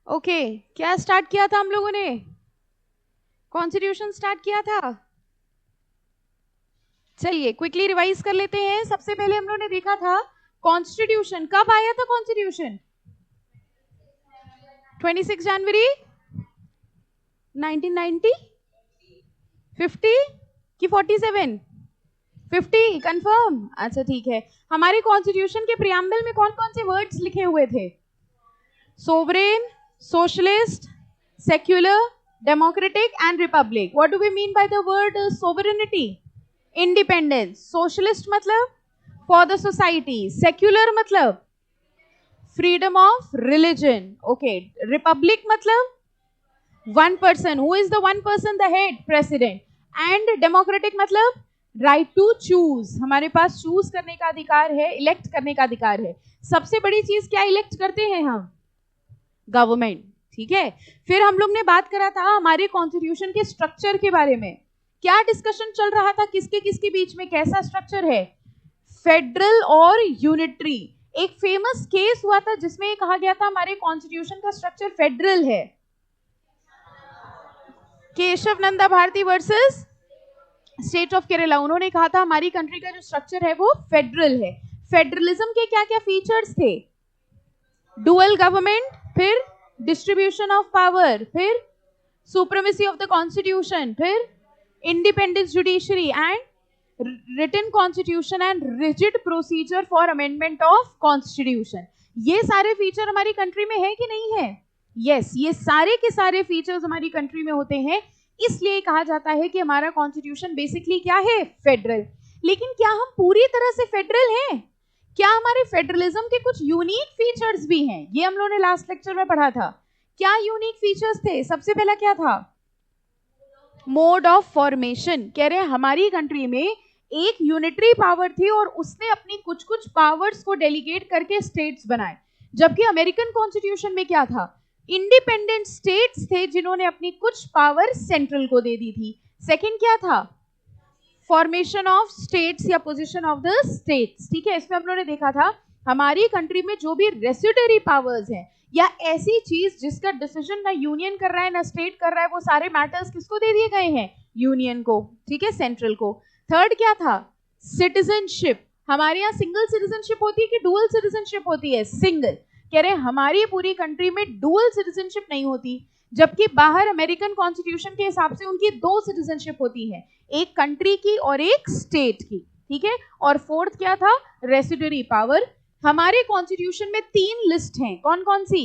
Okay क्या start किया था हम लोगों ने? कॉन्स्टिट्यूशन स्टार्ट किया था। चलिए क्विकली रिवाइज कर लेते हैं। सबसे पहले हम लोगों ने देखा था कॉन्स्टिट्यूशन कब आया था। कॉन्स्टिट्यूशन 26 जनवरी 1990, 50 कि 47? 50 कंफर्म। अच्छा ठीक है। हमारे कॉन्स्टिट्यूशन के प्रियम्बल में कौन कौन से वर्ड्स लिखे हुए थे? Sovereign, socialist, secular, democratic and republic. What do we mean by the word sovereignty? Independence. Socialist मतलब for the society. Secular मतलब freedom of religion. Okay. Republic मतलब one person. Who is the one person? The head, president. And democratic मतलब right to choose. हमारे पास choose करने का अधिकार है, elect करने का अधिकार है। सबसे बड़ी चीज क्या elect करते हैं हम? गवर्नमेंट। ठीक है। फिर हम लोग ने बात करा था हमारे कॉन्स्टिट्यूशन के स्ट्रक्चर के बारे में। क्या डिस्कशन चल रहा था? किसके किसके बीच में कैसा स्ट्रक्चर है? फेडरल और यूनिटरी। एक फेमस केस हुआ था जिसमें ये कहा गया था हमारे कॉन्स्टिट्यूशन का स्ट्रक्चर फेडरल है। Keshavananda Bharati versus state of Kerala. उन्होंने कहा था हमारी कंट्री का जो स्ट्रक्चर है वो फेडरल है। फेडरलिज्म के क्या क्या फीचर्स थे? डुअल गवर्नमेंट, फिर डिस्ट्रीब्यूशन ऑफ पावर, फिर सुप्रीमेसी ऑफ द कॉन्स्टिट्यूशन, फिर independence judiciary and written constitution and rigid procedure for amendment of constitution. ये सारे फीचर हमारी कंट्री में है कि नहीं है? यस, ये सारे के सारे फीचर्स हमारी कंट्री में होते हैं। इसलिए कहा जाता है कि हमारा कॉन्स्टिट्यूशन बेसिकली क्या है? फेडरल। लेकिन क्या हम पूरी तरह से फेडरल हैं? क्या हमारे फेडरलिज्म के कुछ यूनिक फीचर्स भी हैं? ये हम लोगों ने लास्ट लेक्चर में पढ़ा था। क्या यूनिक फीचर्स थे? सबसे पहला क्या था? Mode of formation. कह रहे हैं हमारी कंट्री में एक यूनिटरी पावर थी और उसने अपनी कुछ कुछ पावर्स को डेलीगेट करके स्टेट्स बनाए। जबकि अमेरिकन कॉन्स्टिट्यूशन में क्या था? इंडिपेंडेंट स्टेट्स थे जिन्होंने अपनी कुछ पावर सेंट्रल को दे दी थी। सेकंड क्या था? फॉर्मेशन ऑफ स्टेट्स या पोजीशन ऑफ द स्टेट्स। ठीक है। इसमें हम लोगों ने देखा था हमारी कंट्री में जो भी रेसिड्यूरी पावर्स हैं या ऐसी चीज जिसका डिसीजन ना यूनियन कर रहा है ना स्टेट कर रहा है, वो सारे मैटर्स किसको दे दिए गए हैं? यूनियन को। ठीक है, सेंट्रल को। थर्ड क्या था? सिटीजनशिप। हमारे यहाँ सिंगल सिटीजनशिप होती है कि डुअल सिटीजनशिप होती है? सिंगल। कह रहे हैं हमारी पूरी कंट्री में डुअल सिटीजनशिप नहीं होती, जबकि बाहर अमेरिकन कॉन्स्टिट्यूशन के हिसाब से उनकी दो सिटीजनशिप होती है, एक कंट्री की और एक स्टेट की। ठीक है। और फोर्थ क्या था? Residuary power. हमारे कॉन्स्टिट्यूशन में 3 लिस्ट हैं। कौन कौन सी?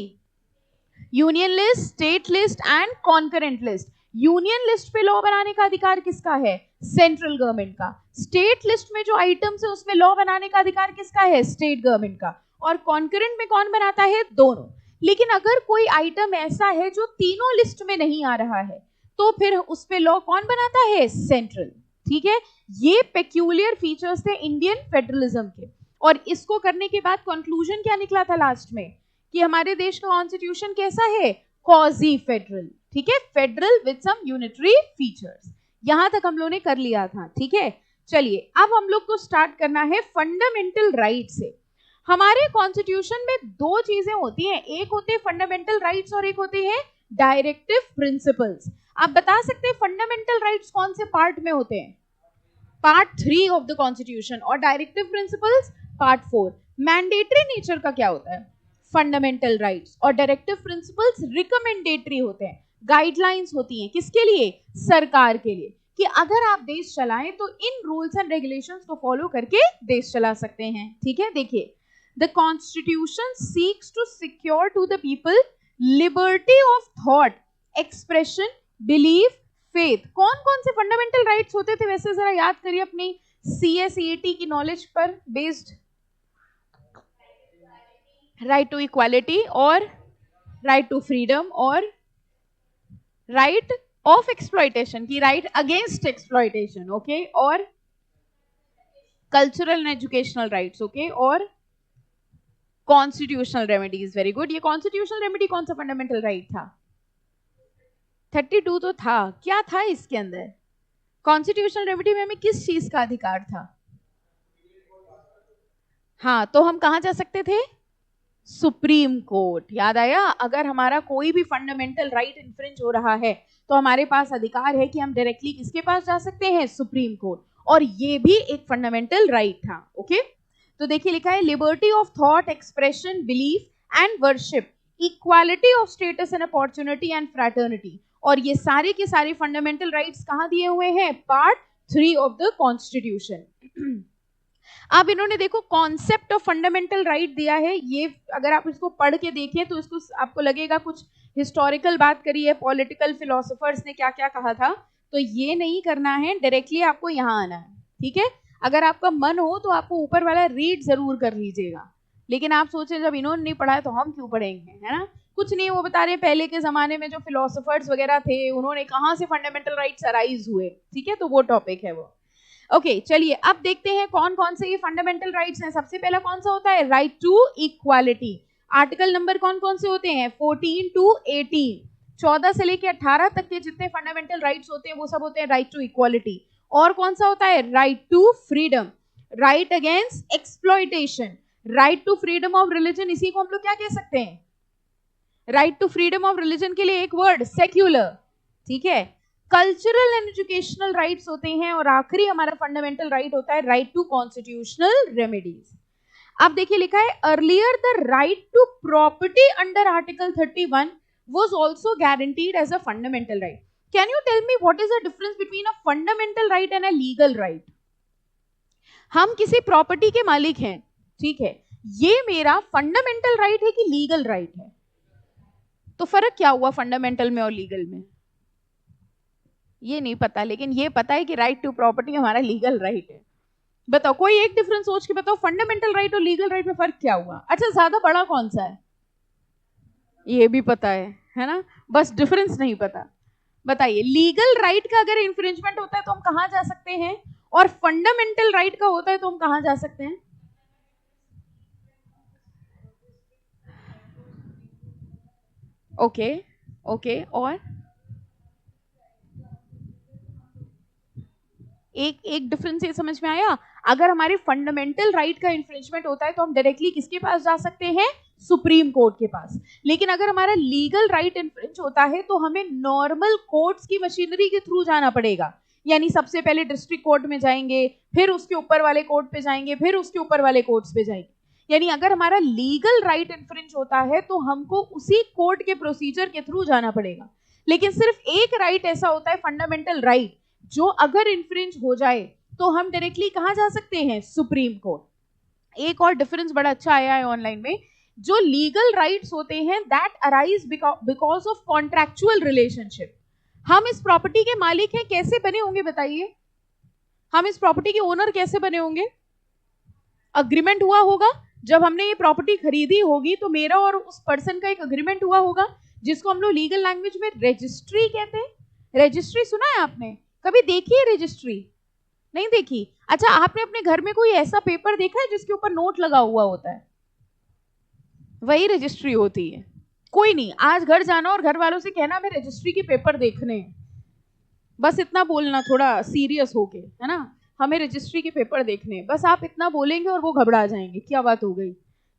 Union list, state list and concurrent list. Union list पे लॉ बनाने का अधिकार किसका है? सेंट्रल गवर्नमेंट का। स्टेट लिस्ट में जो आइटम्स है उसमें लॉ बनाने का अधिकार किसका है? स्टेट गवर्नमेंट का। और कॉन्करेंट में कौन बनाता है? दोनों। लेकिन अगर कोई आइटम ऐसा है जो तीनों लिस्ट में नहीं आ रहा है तो फिर उस पे लॉ कौन बनाता है? सेंट्रल। ठीक है। ये पेक्यूलियर फीचर्स थे इंडियन फेडरलिज्म के। और इसको करने के बाद कंक्लूजन क्या निकला था लास्ट में? कि हमारे देश का कॉन्स्टिट्यूशन कैसा है? Quasi federal. ठीक है, federal with some unitary features. यहां तक हम लोगों ने कर लिया था। ठीक है। चलिए अब हम लोग को स्टार्ट करना है फंडामेंटल राइट से। हमारे कॉन्स्टिट्यूशन में दो चीजें होती हैं, एक होते हैं फंडामेंटल राइट्स और एक होते हैं डायरेक्टिव प्रिंसिपल्स। आप बता सकते हैं फंडामेंटल राइट्स कौन से पार्ट में होते हैं? Part 3 of the constitution. और directive principles part 4। Mandatory nature का क्या होता है? Fundamental rights. और डायरेक्टिव प्रिंसिपल्स रिकमेंडेटरी होते हैं, गाइडलाइंस होती हैं। किसके लिए? सरकार के लिए, कि अगर आप देश चलाएं तो इन रूल्स एंड रेगुलेशंस को फॉलो करके देश चला सकते हैं। ठीक है। देखिए, the constitution seeks to secure to the people liberty of thought, expression, belief, faith. कौन कौन से फंडामेंटल राइट्स होते थे वैसे? जरा याद करिए अपनी CSEAT की नॉलेज पर बेस्ड। राइट टू इक्वालिटी और राइट टू फ्रीडम और राइट ऑफ एक्सप्लॉयटेशन की राइट अगेंस्ट एक्सप्लॉयटेशन। ओके। और cultural and educational rights. Okay. और कॉन्स्टिट्यूशनल रेमेडीज। Very good. ये कॉन्स्टिट्यूशनल रेमेडी कौन सा फंडामेंटल राइट था? 32 तो था। क्या था इसके अंदर? कॉन्स्टिट्यूशनल रेमेडी में हमें किस चीज का अधिकार था? हाँ, तो हम कहां जा सकते थे? Supreme court. याद आया? अगर हमारा कोई भी फंडामेंटल राइट इन्फ्रिंज हो रहा है तो हमारे पास अधिकार है कि हम डायरेक्टली किसके पास जा सकते हैं? Supreme court. और ये भी एक फंडामेंटल राइट था। ओके, तो देखिए लिखा है liberty of thought, expression, belief and worship, equality of status and opportunity and fraternity. और ये सारे के सारे फंडामेंटल राइट्स कहाँ दिए हुए हैं? Part 3 of the constitution. अब इन्होंने देखो कॉन्सेप्ट ऑफ फंडामेंटल राइट दिया है। ये अगर आप इसको पढ़ के देखें तो इसको आपको लगेगा कुछ हिस्टोरिकल बात करी है, पॉलिटिकल फिलोसोफर्स ने क्या क्या कहा था। तो ये नहीं करना है, डायरेक्टली आपको यहाँ आना है। ठीक है, अगर आपका मन हो तो आपको ऊपर वाला रीड जरूर कर लीजिएगा, लेकिन आप सोचें जब इन्होंने नहीं पढ़ा है तो हम क्यों पढ़ेंगे, है ना? कुछ नहीं, वो बता रहे पहले के जमाने में जो फिलोसोफर्स वगैरह थे उन्होंने कहाँ से फंडामेंटल राइट्स अराइज हुए। ठीक है, तो वो टॉपिक है वो। ओके, चलिए अब देखते हैं कौन कौन से ये फंडामेंटल राइट्स हैं। सबसे पहला कौन सा होता है? Right to equality. Article number कौन कौन से होते हैं? 14 to 18, 14 से लेकर 18 तक के जितने फंडामेंटल राइट्स होते हैं वो सब होते हैं राइट टू इक्वालिटी। और कौन सा होता है? Right to freedom, right against exploitation, right to freedom of religion. इसी को हम लोग क्या कह सकते हैं? Right to freedom of religion के लिए एक वर्ड सेक्युलर। ठीक है, कल्चरल एंड एजुकेशनल राइट्स होते हैं। और आखिरी हमारा फंडामेंटल राइट होता है राइट टू कॉन्स्टिट्यूशनल रेमेडीज। अब देखिए लिखा है earlier the right to property under article 31 was also guaranteed as a fundamental right. Can you tell me what is the difference between a fundamental right and a legal right? हम किसी property के मालिक हैं, ठीक है, ये मेरा fundamental right है कि लीगल राइट है? तो फर्क क्या हुआ फंडामेंटल में और लीगल में? ये नहीं पता, लेकिन ये पता है कि राइट टू प्रॉपर्टी हमारा लीगल राइट है। बताओ, कोई एक डिफरेंस सोच के बताओ, फंडामेंटल राइट और लीगल राइट में फर्क क्या हुआ? अच्छा, ज्यादा बड़ा कौन सा है? ये भी पता है ना? बस डिफरेंस नहीं पता। बताइए, लीगल राइट का अगर इंफ्रिंजमेंट होता है तो हम कहां जा सकते हैं, और फंडामेंटल राइट का होता है तो हम कहां जा सकते हैं? ओके ओके, और एक डिफरेंस ये समझ में आया? अगर हमारे फंडामेंटल राइट का इंफ्रिंजमेंट होता है तो हम डायरेक्टली किसके पास जा सकते हैं? सुप्रीम कोर्ट के पास। लेकिन अगर हमारा लीगल राइट इंफ्रिंज होता है तो हमें नॉर्मल कोर्ट्स की मशीनरी के थ्रू जाना पड़ेगा। यानी सबसे पहले डिस्ट्रिक्ट कोर्ट में जाएंगे, फिर उसके ऊपर वाले कोर्ट पे जाएंगे, फिर उसके ऊपर वाले कोर्ट्स पे जाएंगे। यानी अगर हमारा लीगल राइट इंफ्रिंज होता है तो हमको उसी कोर्ट के प्रोसीजर के थ्रू जाना पड़ेगा। लेकिन सिर्फ एक राइट ऐसा होता है, फंडामेंटल राइट, जो अगर इंफ्रिंज हो जाए तो हम डायरेक्टली कहां जा सकते हैं? Supreme court. एक और डिफरेंस बड़ा अच्छा आया है ऑनलाइन में, जो लीगल राइट्स होते हैं that arise because of contractual relationship. हम इस प्रॉपर्टी के मालिक हैं, कैसे बने होंगे बताइए? हम इस प्रॉपर्टी के ओनर कैसे बने होंगे? अग्रीमेंट हुआ होगा, जब हमने ये प्रॉपर्टी खरीदी होगी तो मेरा और उस पर्सन का एक अग्रीमेंट हुआ होगा, जिसको हम लोग लीगल लैंग्वेज में रजिस्ट्री कहते हैं। रजिस्ट्री सुना है आपने? कभी देखी है रजिस्ट्री? नहीं देखी? अच्छा, आपने अपने घर में कोई ऐसा पेपर देखा है जिसके ऊपर नोट लगा हुआ होता है? वही रजिस्ट्री होती है। कोई नहीं, आज घर जाना और घर वालों से कहना मैं रजिस्ट्री के पेपर देखने हैं, बस इतना बोलना, थोड़ा सीरियस होके, है ना, हमें रजिस्ट्री के पेपर देखने हैं, बस आप इतना बोलेंगे और वो घबरा जाएंगे, क्या बात हो गई।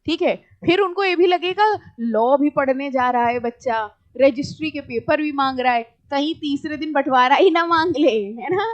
ठीक है, फिर उनको ये भी लगेगा लॉ भी पढ़ने जा रहा है बच्चा, रजिस्ट्री के पेपर भी मांग रहा है, कहीं तीसरे दिन बंटवारा ही ना मांग ले, है ना?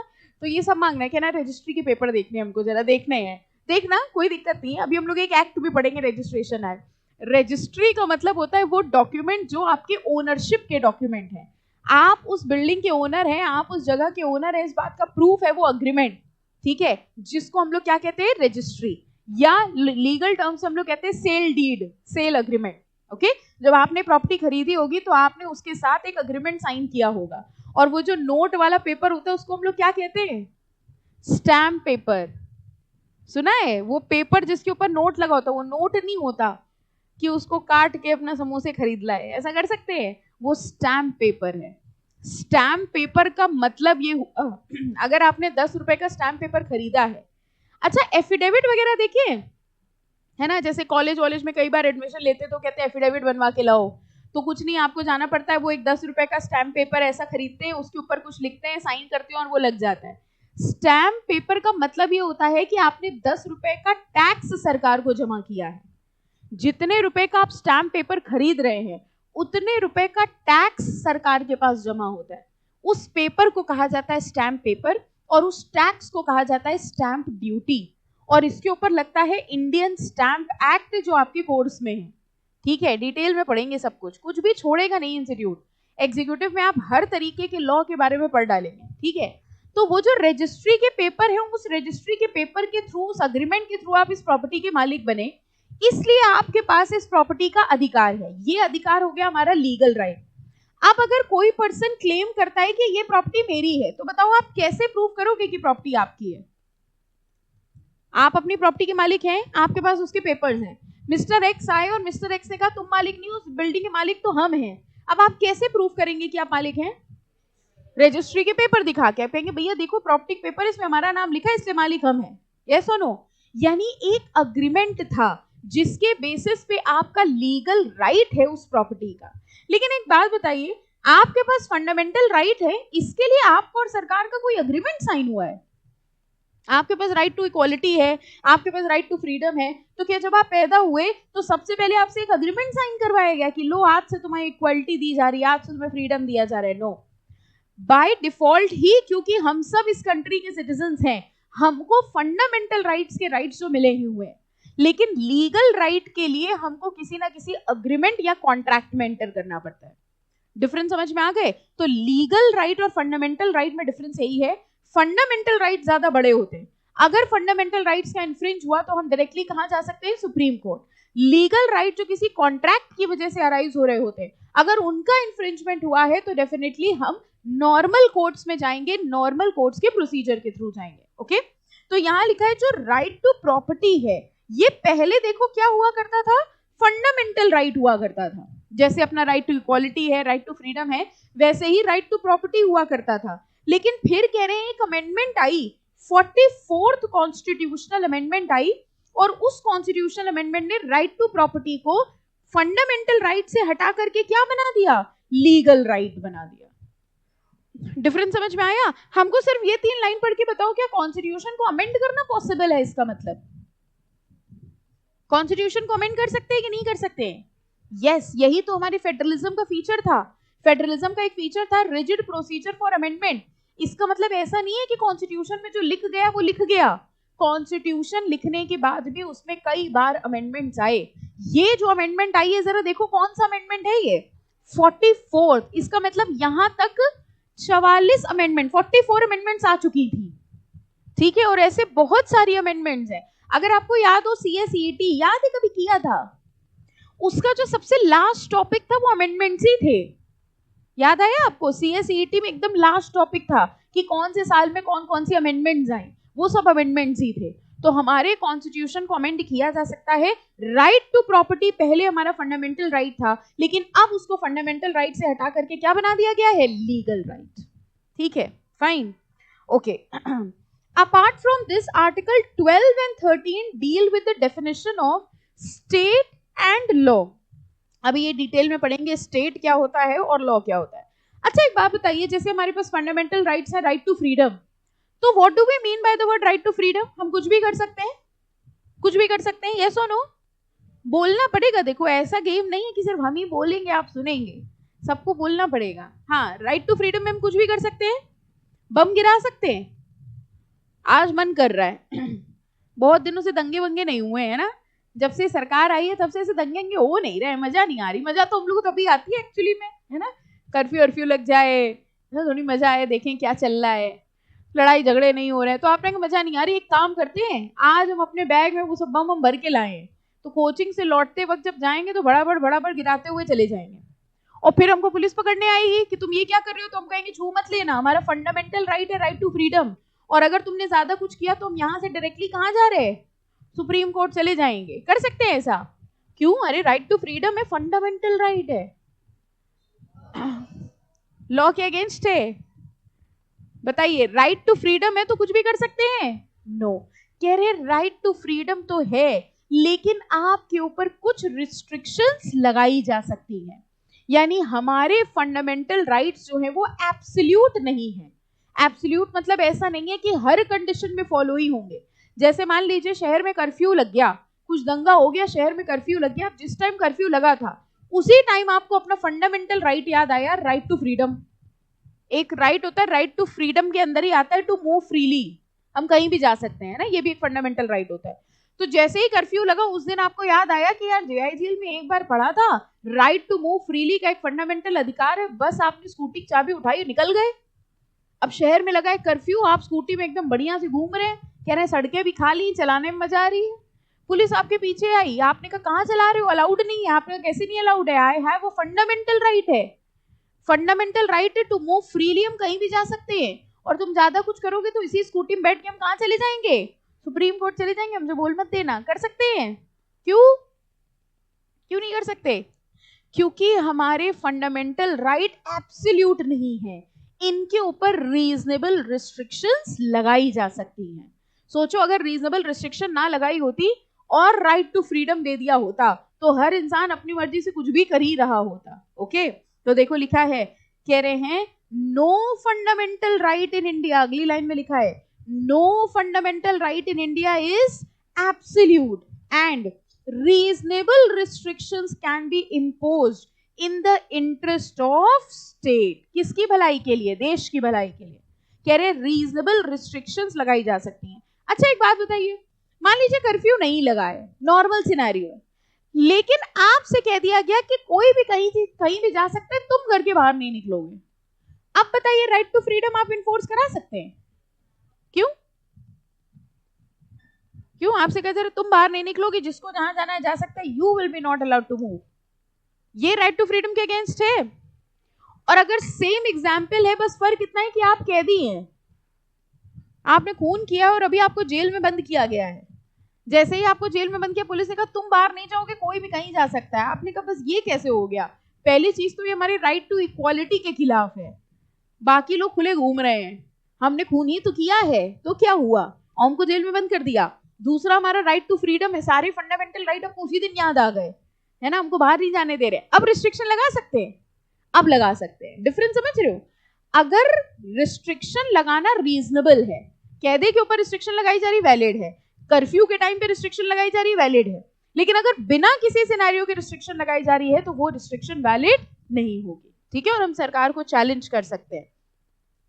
तो ये सब मांगना है, कहना रजिस्ट्री के पेपर देखने, हमको जरा देखने हैं। देखना, कोई दिक्कत नहीं है। अभी हम लोग एक एक्ट भी पढ़ेंगे, रजिस्ट्रेशन एक्ट। रजिस्ट्री का मतलब होता है वो डॉक्यूमेंट जो आपके ओनरशिप के डॉक्यूमेंट है। आप उस बिल्डिंग के ओनर हैं, आप उस जगह के ओनर हैं, इस बात का प्रूफ है वो अग्रीमेंट। ठीक है, जिसको हम लोग क्या कहते हैं? रजिस्ट्री, या लीगल टर्म से हम लोग कहते हैं sale deed, sale agreement. Okay, जब आपने प्रॉपर्टी खरीदी होगी तो आपने उसके साथ एक अग्रीमेंट साइन किया होगा, और वो जो नोट वाला पेपर होता है उसको हम लोग क्या कहते हैं? Stamp paper. सुना है? वो पेपर जिसके ऊपर नोट लगा होता है, वो नोट नहीं होता कि उसको काट के अपना समोसे खरीद लाए, ऐसा कर सकते हैं, वो स्टैम्प पेपर है। स्टैम्प पेपर का मतलब ये अगर आपने 10 रुपए का स्टैम्प पेपर खरीदा है, अच्छा एफिडेविट वगैरह देखिए, है ना, जैसे कॉलेज वॉलेज में कई बार एडमिशन लेते तो कहते हैं एफिडेविट बनवा के लाओ, तो कुछ नहीं, आपको जाना पड़ता है, वो एक 10 रुपए का स्टैम्प पेपर ऐसा खरीदते हैं, उसके ऊपर कुछ लिखते हैं, साइन करते हैं और वो लग जाता है। स्टैम्प पेपर का मतलब ये होता है कि आपने 10 रुपए का टैक्स सरकार को जमा किया है। जितने रुपए का आप स्टैम्प पेपर खरीद रहे हैं उतने रुपए का टैक्स सरकार के पास जमा होता है। उस पेपर को कहा जाता है स्टैम्प पेपर और उस टैक्स को कहा जाता है स्टैम्प ड्यूटी, और इसके ऊपर लगता है इंडियन स्टैम्प एक्ट जो आपके कोर्स में है। ठीक है, डिटेल में पढ़ेंगे सब कुछ, कुछ भी छोड़ेगा नहीं इंस्टीट्यूट। एग्जीक्यूटिव में आप हर तरीके के लॉ के बारे में पढ़ डालेंगे। ठीक है, तो वो जो रजिस्ट्री के पेपर है, उस रजिस्ट्री के पेपर के थ्रू, उस अग्रीमेंट के थ्रू आप इस प्रॉपर्टी के मालिक बने, इसलिए आपके पास इस प्रॉपर्टी का अधिकार है। ये अधिकार हो गया हमारा लीगल राइट। अब अगर कोई पर्सन क्लेम करता है कि ये प्रॉपर्टी मेरी है, तो बताओ आप कैसे प्रूव करोगे कि प्रॉपर्टी आपकी है? आप अपनी प्रॉपर्टी के मालिक हैं, आपके पास उसके पेपर्स हैं। मिस्टर एक्स आए और मिस्टर एक्स ने कहा तुम मालिक नहीं हो, उस बिल्डिंग के मालिक तो हम हैं। अब आप कैसे प्रूव करेंगे कि आप मालिक हैं? रजिस्ट्री के पेपर दिखा के कहेंगे भैया देखो प्रॉपर्टी पेपर, इसमें हमारा नाम लिखा है इसलिए मालिक हम हैं। यस और नो? यानी एक अग्रीमेंट था जिसके बेसिस पे आपका लीगल राइट है उस प्रॉपर्टी का। लेकिन एक बात बताइए, आपके पास फंडामेंटल राइट है, इसके लिए आपको और सरकार का कोई अग्रीमेंट साइन हुआ है? आपके पास राइट टू इक्वालिटी है, आपके पास राइट टू फ्रीडम है, तो क्या जब आप पैदा हुए तो सबसे पहले आपसे एक अग्रीमेंट साइन करवाया गया कि लो आज से तुम्हें इक्वालिटी दी जा रही है, आज से तुम्हें फ्रीडम दिया जा रहा है? नो, बाय डिफॉल्ट ही, क्योंकि हम सब इस कंट्री के सिटीजन्स हैं, हमको फंडामेंटल राइट्स के राइट्स जो मिले हुए हैं, लेकिन लीगल राइट के लिए हमको किसी ना किसी अग्रीमेंट या कॉन्ट्रैक्ट में एंटर करना पड़ता है। डिफरेंस समझ में आ गए? तो लीगल राइट और फंडामेंटल राइट में डिफरेंस यही है, फंडामेंटल राइट ज्यादा बड़े होते हैं। अगर फंडामेंटल राइट्स का इन्फ्रिंज हुआ तो हम डायरेक्टली कहां जा सकते हैं? Supreme court. लीगल राइट जो किसी कॉन्ट्रैक्ट की वजह से अराइज हो रहे होते हैं, अगर उनका इन्फ्रिंजमेंट हुआ है तो डेफिनेटली हम नॉर्मल कोर्ट्स में जाएंगे, नॉर्मल कोर्ट्स के प्रोसीजर के थ्रू जाएंगे। ओके, तो यहां लिखा है जो राइट टू प्रॉपर्टी है, ये पहले देखो क्या हुआ करता था, फंडामेंटल राइट हुआ करता था। जैसे अपना राइट टू इक्वालिटी है, राइट टू फ्रीडम है, वैसे ही राइट टू प्रॉपर्टी हुआ करता था। लेकिन फिर कह रहे हैं एक अमेंडमेंट आई, 44th कॉन्स्टिट्यूशनल अमेंडमेंट आई, और उस कॉन्स्टिट्यूशनल अमेंडमेंट ने राइट टू प्रॉपर्टी को फंडामेंटल राइट से हटा करके क्या बना दिया? लीगल राइट बना दिया। डिफरेंस समझ में आया? हमको सिर्फ ये 3 लाइन पढ़ के बताओ, क्या कॉन्स्टिट्यूशन को अमेंड करना पॉसिबल है? इसका मतलब कॉन्स्टिट्यूशन को अमेंड कर सकते हैं कि नहीं कर सकते? यस, यही तो हमारे फेडरलिज्म का फीचर था। फेडरलिज्म का एक फीचर था रिजिड प्रोसीजर फॉर अमेंडमेंट। इसका मतलब ऐसा नहीं है कि कॉन्स्टिट्यूशन में जो लिख गया वो लिख गया, कॉन्स्टिट्यूशन लिखने के बाद भी उसमें कई बार अमेंडमेंट्स आए। ये जो अमेंडमेंट आई है, जरा देखो कौन सा अमेंडमेंट है ये? 44th। इसका मतलब यहां तक 44 अमेंडमेंट, 44 अमेंडमेंट्स आ चुकी थी। ठीक है, और ऐसे बहुत सारी अमेंडमेंट्स हैं। अगर आपको याद हो CSET याद है कभी किया था, उसका जो सबसे लास्ट टॉपिक था वो अमेंडमेंट्स ही थे। याद आया आपको? CSET में एकदम लास्ट टॉपिक था कि कौन से साल में कौन कौन सी अमेंडमेंट्स आई, वो सब अमेंडमेंट्स ही थे। तो हमारे कॉन्स्टिट्यूशन को अमेंड किया जा सकता है। राइट टू प्रॉपर्टी पहले हमारा फंडामेंटल राइट था, लेकिन अब उसको फंडामेंटल राइट से हटा करके क्या बना दिया गया है? Legal right. ठीक है, fine, okay. Apart from this, Article 12 and 13 deal with the definition of state and law. अभी ये डिटेल में पढ़ेंगे स्टेट क्या होता है और लॉ क्या होता है। अच्छा एक बात बताइए, जैसे हमारे पास फंडामेंटल राइट्स है, राइट टू फ्रीडम, तो what do we mean by the word right to freedom? हम कुछ भी कर सकते हैं, कुछ भी कर सकते हैं, यस और नो? बोलना पड़ेगा। देखो ऐसा गेम नहीं है कि सिर्फ हम ही बोलेंगे आप सुनेंगे, सबको बोलना पड़ेगा। हाँ, राइट टू फ्रीडम में हम कुछ भी कर सकते हैं, बम गिरा सकते हैं। आज मन कर रहा है बहुत दिनों से दंगे वंगे नहीं हुए हैं ना, जब से सरकार आई है तब से ऐसे दंगे हो नहीं रहे, मजा नहीं आ रही। मजा तो हम लोग को तभी आती है एक्चुअली में, है ना? कर्फ्यू लग जाए, थोड़ी मजा आए, देखें क्या चल रहा है, लड़ाई झगड़े नहीं हो रहे हैं, तो आपने मजा नहीं आ रही। एक काम करते हैं, आज हम अपने बैग में वो सब बम भर के लाए हैं, तो कोचिंग से लौटते वक्त जब जाएंगे तो बड़ा गिराते हुए चले जाएंगे, और फिर हमको पुलिस पकड़ने आएगी कि तुम ये क्या कर रहे हो, तो हम कहेंगे छू मत लेना, हमारा फंडामेंटल राइट है, राइट टू फ्रीडम। और अगर तुमने ज्यादा कुछ किया तो हम यहाँ से डायरेक्टली कहाँ जा रहे हैं? सुप्रीम कोर्ट चले जाएंगे। कर सकते हैं ऐसा? क्यों? अरे राइट टू फ्रीडम है, फंडामेंटल राइट है, लॉ के अगेंस्ट है। बताइए, राइट टू फ्रीडम है तो कुछ भी कर सकते हैं? नो, कह रहे राइट टू फ्रीडम तो है, लेकिन आपके ऊपर कुछ रिस्ट्रिक्शंस लगाई जा सकती हैं। यानी हमारे फंडामेंटल राइट्स जो है वो एब्सोल्यूट नहीं है। एब्सोल्यूट मतलब ऐसा नहीं है कि हर कंडीशन में फॉलो ही होंगे। जैसे मान लीजिए शहर में कर्फ्यू लग गया, कुछ दंगा हो गया, शहर में कर्फ्यू लग गया, जिस टाइम कर्फ्यू लगा था उसी टाइम आपको अपना फंडामेंटल राइट याद आया, राइट टू फ्रीडम। एक राइट होता है, राइट टू फ्रीडम के अंदर ही आता है टू मूव फ्रीली, हम कहीं भी जा सकते हैं ना, ये भी एक फंडामेंटल राइट होता है। तो जैसे ही कर्फ्यू लगा उस दिन आपको याद आया कि यार जेआईजीएल में एक बार पढ़ा था राइट टू मूव फ्रीली का एक फंडामेंटल अधिकार है, बस आपने स्कूटी की चाबी उठाई, निकल गए। अब शहर में लगा है कर्फ्यू, आप स्कूटी में एकदम बढ़िया से घूम रहे हैं, कह रहे हैं सड़कें भी खाली, चलाने में मजा आ रही है, पुलिस आपके पीछे आई, आपने कहा कहाँ चला रहे हो, अलाउड नहीं है, आपने कहा कैसे नहीं अलाउड है, आई हैव, वो फंडामेंटल राइट है, फंडामेंटल राइट है टू मूव फ्रीली, हम कहीं भी जा सकते हैं। और तुम ज्यादा कुछ करोगे तो इसी स्कूटी में बैठ के हम कहाँ चले जाएंगे, सुप्रीम कोर्ट चले जाएंगे, हमसे बोल मत देना, कर सकते हैं। क्यों नहीं कर सकते? क्योंकि हमारे फंडामेंटल राइट एब्सोल्यूट नहीं है, इनके ऊपर रीजनेबल रिस्ट्रिक्शंस लगाई जा सकती हैं। सोचो अगर रीजनेबल रिस्ट्रिक्शन ना लगाई होती और राइट टू फ्रीडम दे दिया होता तो हर इंसान अपनी मर्जी से कुछ भी कर ही रहा होता। ओके, तो देखो लिखा है, कह रहे हैं no fundamental right in India, अगली लाइन में लिखा है no fundamental right in India is absolute and reasonable restrictions can be imposed in the interest of state, किसकी भलाई के लिए, देश की भलाई के लिए, कह रहे रीजनेबल रिस्ट्रिक्शंस लगाई जा सकती हैं। अच्छा एक बात बताइए, मान लीजिए कर्फ्यू नहीं लगा है, नॉर्मल सिनेरियो है, लेकिन आपसे कह दिया गया कि कोई भी कहीं भी जा सकता है, तुम घर के बाहर नहीं निकलोगे, अब बताइए राइट टू फ्रीडम आप इन्फोर्स करा सकते हैं? क्यों आपसे कहते हैं तुम बाहर नहीं निकलोगे, जिसको जहां जाना है जा सकता है, you will be not allowed to move, ये राइट टू फ्रीडम के अगेंस्ट है। और अगर सेम एग्जाम्पल है, बस फर्क इतना है कि आप कैदी हैं, आपने खून किया और अभी आपको जेल में बंद किया गया है, जैसे ही आपको जेल में बंद किया पुलिस ने कहा तुम बाहर नहीं जाओगे, कोई भी कहीं जा सकता है, आपने कहा बस ये कैसे हो गया? पहली चीज तो ये हमारे राइट टू इक्वालिटी के खिलाफ है, बाकी लोग खुले घूम रहे हैं, हमने खून ही तो किया है, तो क्या हुआ, हमको जेल में बंद कर दिया। दूसरा हमारा राइट टू फ्रीडम है, सारे फंडामेंटल राइट हमको उसी दिन याद आ गए, है ना, हमको बाहर नहीं जाने दे रहे, अब रिस्ट्रिक्शन लगा सकते हैं, अब लगा सकते हैं, डिफरेंस समझ रहे हो? अगर रिस्ट्रिक्शन लगाना रीजनेबल है, कैदे के ऊपर रिस्ट्रिक्शन लगाई जा रही वैलिड है, कर्फ्यू के टाइम पे रिस्ट्रिक्शन लगाई जा रही वैलिड है, लेकिन अगर बिना किसी सिनेरियो के रिस्ट्रिक्शन लगाई जा रही है तो वो रिस्ट्रिक्शन वैलिड नहीं होगी, ठीक है, और हम सरकार को चैलेंज कर सकते हैं।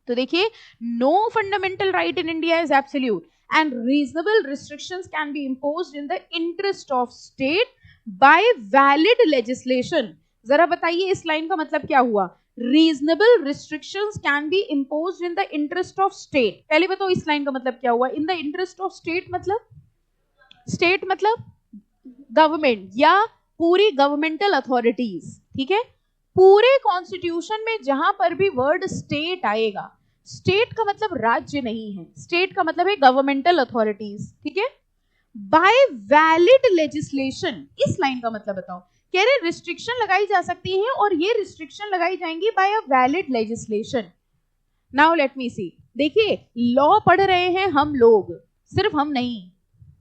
तो देखिए, no fundamental right in India is absolute and reasonable restrictions can be imposed in the interest of state by valid legislation. जरा बताइए इस लाइन का मतलब क्या हुआ? Reasonable restrictions can be imposed in the interest of state. पहले बताओ इस लाइन का मतलब क्या हुआ? In the interest of state मतलब गवर्नमेंट या पूरी गवर्नमेंटल अथॉरिटीज, ठीक है। पूरे कॉन्स्टिट्यूशन में जहां पर भी वर्ड स्टेट आएगा, स्टेट का मतलब राज्य नहीं है, स्टेट का मतलब है गवर्नमेंटल अथॉरिटीज, ठीक है। बाय वैलिड लेजिस्लेशन, इस लाइन का मतलब बताओ। कह रहे रिस्ट्रिक्शन लगाई जा सकती है और ये रिस्ट्रिक्शन लगाई जाएंगी by a valid legislation. Now let me see, देखिए लॉ पढ़ रहे हैं हम लोग, सिर्फ हम नहीं,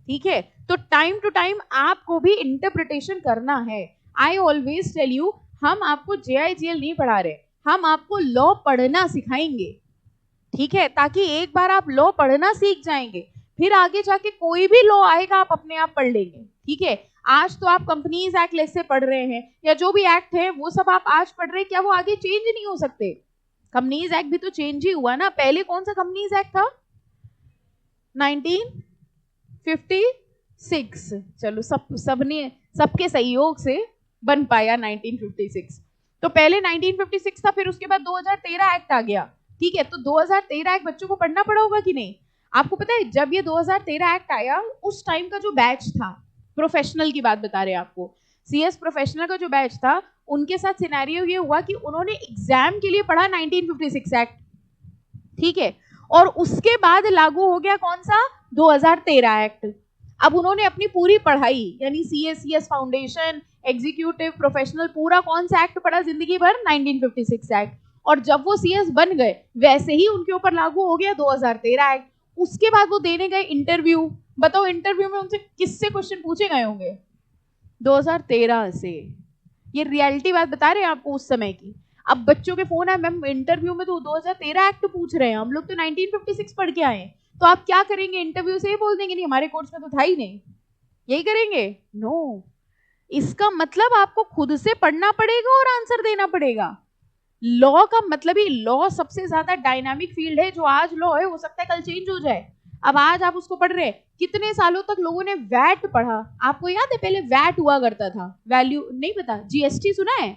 ठीक है, तो टाइम टू टाइम आपको भी इंटरप्रिटेशन करना है। आई ऑलवेज टेल यू, हम आपको जेआईजीएल नहीं पढ़ा रहे, हम आपको लॉ पढ़ना सिखाएंगे, ठीक है, ताकि एक बार आप लॉ पढ़ना सीख जाएंगे, फिर आगे जाके कोई भी लॉ आएगा आप अपने आप पढ़ लेंगे, ठीक है। आज तो आप कंपनीज एक्ट से पढ़ रहे हैं या जो भी एक्ट है वो सब आप आज पढ़ रहे हैं, क्या वो आगे चेंज नहीं हो सकते? कंपनीज एक्ट भी तो चेंज ही हुआ ना। पहले कौन सा कंपनीज एक्ट था? 1956। चलो सबके सहयोग से बन पाया 1956। तो पहले 1956 था, फिर उसके बाद 2013 एक्ट आ गया, ठीक है। तो 2013 एक्ट बच्चों को पढ़ना पड़ा होगा कि नहीं? आपको पता है जब ये 2013 एक्ट आया, उस टाइम का जो बैच था, प्रोफेशनल की बात बता रहे हैं आपको, सीएस प्रोफेशनल का जो बैच था, उनके साथ सिनेरियो ये हुआ कि उन्होंने एग्जाम के लिए पढ़ा 1956 एक्ट, ठीक है, और उसके बाद लागू हो गया कौन सा? 2013 एक्ट। अब उन्होंने अपनी पूरी पढ़ाई यानी सीएस फाउंडेशन, एग्जीक्यूटिव, प्रोफेशनल, पूरा कौन सा एक्ट पढ़ा जिंदगी भर? 1956 एक्ट। और जब वो सीएस बन गए वैसे ही उनके ऊपर लागू हो गया 2013 एक्ट। उसके बाद वो देने गए इंटरव्यू, बताओ इंटरव्यू में उनसे किससे क्वेश्चन पूछे गए होंगे? 2013 से। ये रियलिटी बात बता रहे हैं आपको उस समय की। अब बच्चों के फोन है, मैम इंटरव्यू में तो 2013 एक्ट पूछ रहे हैं, हम लोग तो 1956 पढ़ के आए, तो आप क्या करेंगे? इंटरव्यू से ही बोल देंगे नहीं हमारे कोर्स में तो था ही नहीं, यही करेंगे? नो, इसका मतलब आपको खुद से पढ़ना पड़ेगा और आंसर देना पड़ेगा। लॉ का मतलब ही, लॉ सबसे ज्यादा डायनामिक फील्ड है। जो आज लॉ है हो सकता है कल चेंज हो जाए। अब आज आप उसको पढ़ रहे हैं, कितने सालों तक लोगों ने वैट पढ़ा। आपको याद है पहले वैट हुआ करता था, वैल्यू नहीं पता? जीएसटी सुना है?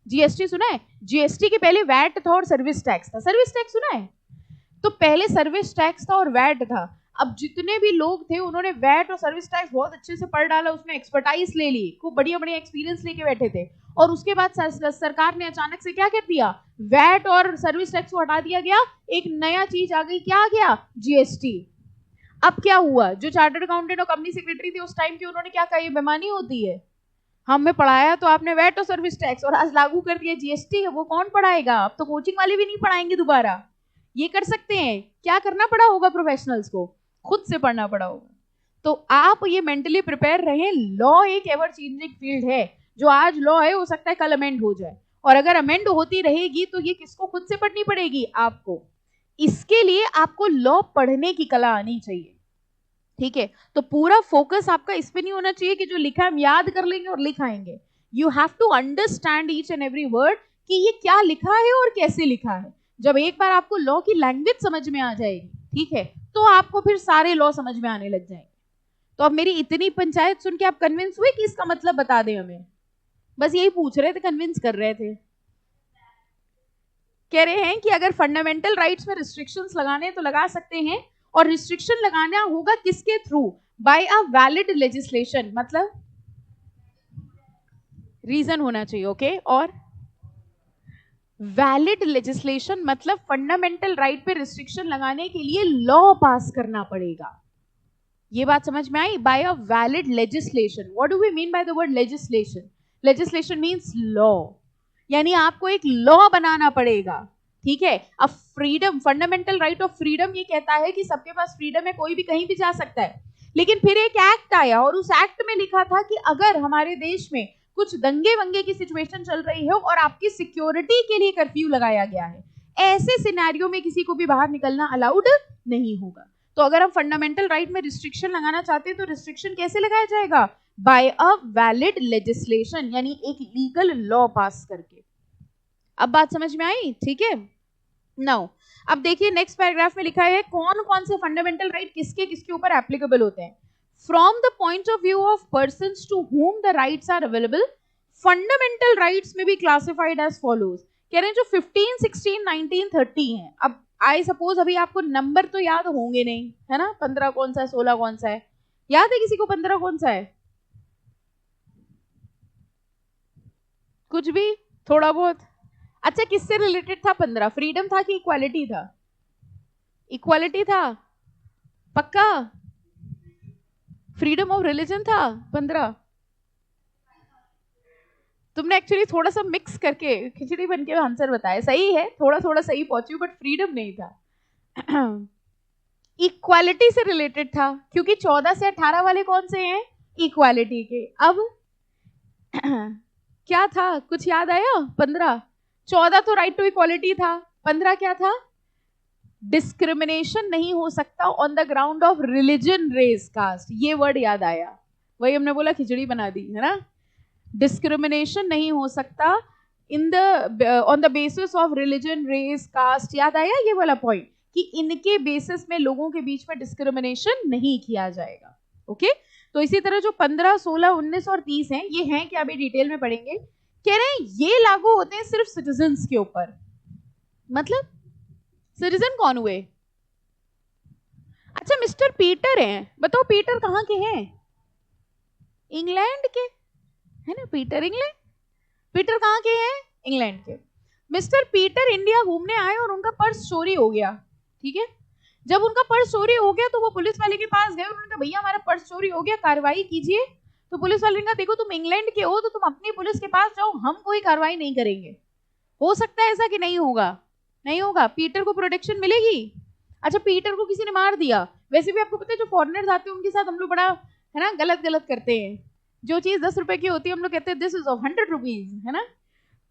जीएसटी सुना है? जीएसटी के पहले वैट था और सर्विस टैक्स था। सर्विस टैक्स सुना है? तो पहले सर्विस टैक्स था और वैट था। अब जितने भी लोग थे उन्होंने वैट और सर्विस टैक्स बहुत अच्छे से पढ़ डाला, उसमें एक्सपर्टाइज ले ली, खूब बढ़िया बढ़िया एक्सपीरियंस लेके बैठे थे। और उसके बाद सरकार ने अचानक से क्या कर दिया, वैट और सर्विस टैक्स को हटा दिया गया, एक नया चीज आ गई। क्या आ गया? जीएसटी। अब क्या हुआ, जो चार्टर्ड अकाउंटेंट और कंपनी सेक्रेटरी थे उस टाइम के, उन्होंने क्या कहा, ये बेईमानी होती है, हमें पढ़ाया तो आपने वैट और सर्विस टैक्स और आज लागू कर दिया जीएसटी, वो कौन पढ़ाएगा? अब तो कोचिंग वाले भी नहीं पढ़ाएंगे दोबारा। ये कर सकते हैं, क्या करना पड़ा होगा प्रोफेशनल्स को, खुद से पढ़ना पड़ा होगा। तो आप ये मेंटली प्रिपेयर रहें, लॉ एक एवर चेंजिंग फील्ड है। जो आज लॉ है हो सकता है कल अमेंड हो जाए, और अगर अमेंड होती रहेगी तो ये किसको खुद से पढ़नी पड़ेगी? आपको। इसके लिए आपको लॉ पढ़ने की कला आनी चाहिए, ठीक है? तो पूरा फोकस आपका इस पे नहीं होना चाहिए कि जो लिखा हम याद कर लेंगे और लिख आएंगे। You have to understand each and every word कि ये क्या लिखा है और कैसे लिखा है। जब एक बार आपको लॉ की लैंग्वेज समझ में आ जाएगी, ठीक है, तो आपको फिर सारे लॉ समझ में आने लग जाएंगे। तो अब मेरी इतनी पंचायत सुन के आप कन्विंस हुए कि इसका मतलब बता दें हमें? बस यही पूछ रहे थे, कन्विंस कर रहे थे। कह रहे हैं कि अगर फंडामेंटल राइट्स में रिस्ट्रिक्शंस लगाने तो लगा सकते हैं, और रिस्ट्रिक्शन लगाना होगा किसके थ्रू? बाय अ वैलिड लेजिस्लेशन, मतलब रीजन होना चाहिए, ओके? और वैलिड लेजिस्लेशन मतलब फंडामेंटल राइट पे रिस्ट्रिक्शन लगाने के लिए लॉ पास करना पड़ेगा। ये बात समझ में आई? By a valid legislation. What do we mean by the word legislation? Legislation means law, यानी आपको एक लॉ बनाना पड़ेगा, ठीक है? अब freedom, fundamental right of freedom ये कहता है कि सबके पास फ्रीडम है, कोई भी कहीं भी जा सकता है। लेकिन फिर एक एक्ट आया और उस एक्ट में लिखा था कि अगर हमारे देश में कुछ दंगे वंगे की सिचुएशन चल रही है और आपकी सिक्योरिटी के लिए कर्फ्यू लगाया गया है, ऐसे सिनेरियो में किसी को भी बाहर निकलना अलाउड नहीं होगा। तो अगर हम फंडामेंटल राइट में रिस्ट्रिक्शन लगाना चाहते हैं तो रिस्ट्रिक्शन कैसे लगाया जाएगा? बाय अ वैलिड लेजिस्लेशन, यानी एक लीगल लॉ पास करके। अब बात समझ में आई? ठीक है। नाउ अब देखिए नेक्स्ट पैराग्राफ में लिखा है कौन कौन से फंडामेंटल राइट किसके किसके ऊपर एप्लीकेबल होते हैं। From the point of view of persons to whom the rights are available, fundamental rights में भी क्लासिफाइड एज फॉलोज। कह रहे हैं जो 15, 16, 19, 30 हैं। अब आई सपोज अभी आपको नंबर तो याद होंगे नहीं, है ना? 15 कौन सा है, 16 कौन सा है? याद है किसी को 15 कौन सा है? कुछ भी, थोड़ा बहुत? अच्छा, किससे रिलेटेड था 15? फ्रीडम था कि इक्वालिटी था? इक्वालिटी था, पक्का? फ्रीडम ऑफ रिलीजन था 15? तुमने एक्चुअली थोड़ा सा मिक्स करके खिचड़ी बन के आंसर बताया, सही है, थोड़ा थोड़ा सही पहुंची, बट फ्रीडम नहीं था। इक्वालिटी से रिलेटेड था, क्योंकि 14 से 18 वाले कौन से हैं? इक्वालिटी के। अब क्या था, कुछ याद आया? 15, 14 तो राइट टू इक्वालिटी था, 15 क्या था? डिस्क्रिमिनेशन नहीं हो सकता on the ground of religion, race, caste. ये वर्ड याद आया, वही हमने बोला खिचड़ी बना दी, है ना? डिस्क्रिमिनेशन नहीं हो सकता in the on the basis of religion, race, caste. याद आया ये वाला पॉइंट कि इनके बेसिस में लोगों के बीच में डिस्क्रिमिनेशन नहीं किया जाएगा, ओके? तो इसी तरह जो 15, 16, 19 और 30 हैं, ये हैं क्या, अभी डिटेल में पढ़ेंगे। कह रहे हैं ये लागू होते हैं सिर्फ सिटीजन्स के ऊपर। मतलब सिटीजन कौन हुए? अच्छा, मिस्टर पीटर हैं, बताओ पीटर कहाँ के हैं? इंग्लैंड के, है ना? पीटर इंग्लैंड, पीटर कहाँ के हैं? इंग्लैंड के। मिस्टर पीटर इंडिया घूमने आए और उनका पर्स चोरी हो गया, ठीक है? जब उनका पर्स चोरी हो गया तो वो पुलिस वाले के पास गए, उन्होंने कहा भैया हमारा पर्स चोरी हो गया, कार्रवाई कीजिए। तो पुलिस वाले ने कहा देखो तुम इंग्लैंड के हो तो तुम अपनी पुलिस के पास जाओ, हम कोई कार्रवाई नहीं करेंगे। हो सकता है ऐसा कि नहीं होगा? नहीं होगा। पीटर को प्रोटेक्शन मिलेगी? अच्छा, पीटर को किसी ने मार दिया। वैसे भी आपको पता है जो फॉरेनर्स आते हैं उनके साथ हम लोग बड़ा, है ना, गलत गलत करते हैं। जो चीज 10 रुपए की होती है हम लोग कहते हैं दिस इज ऑफ 100 रुपीज, है ना?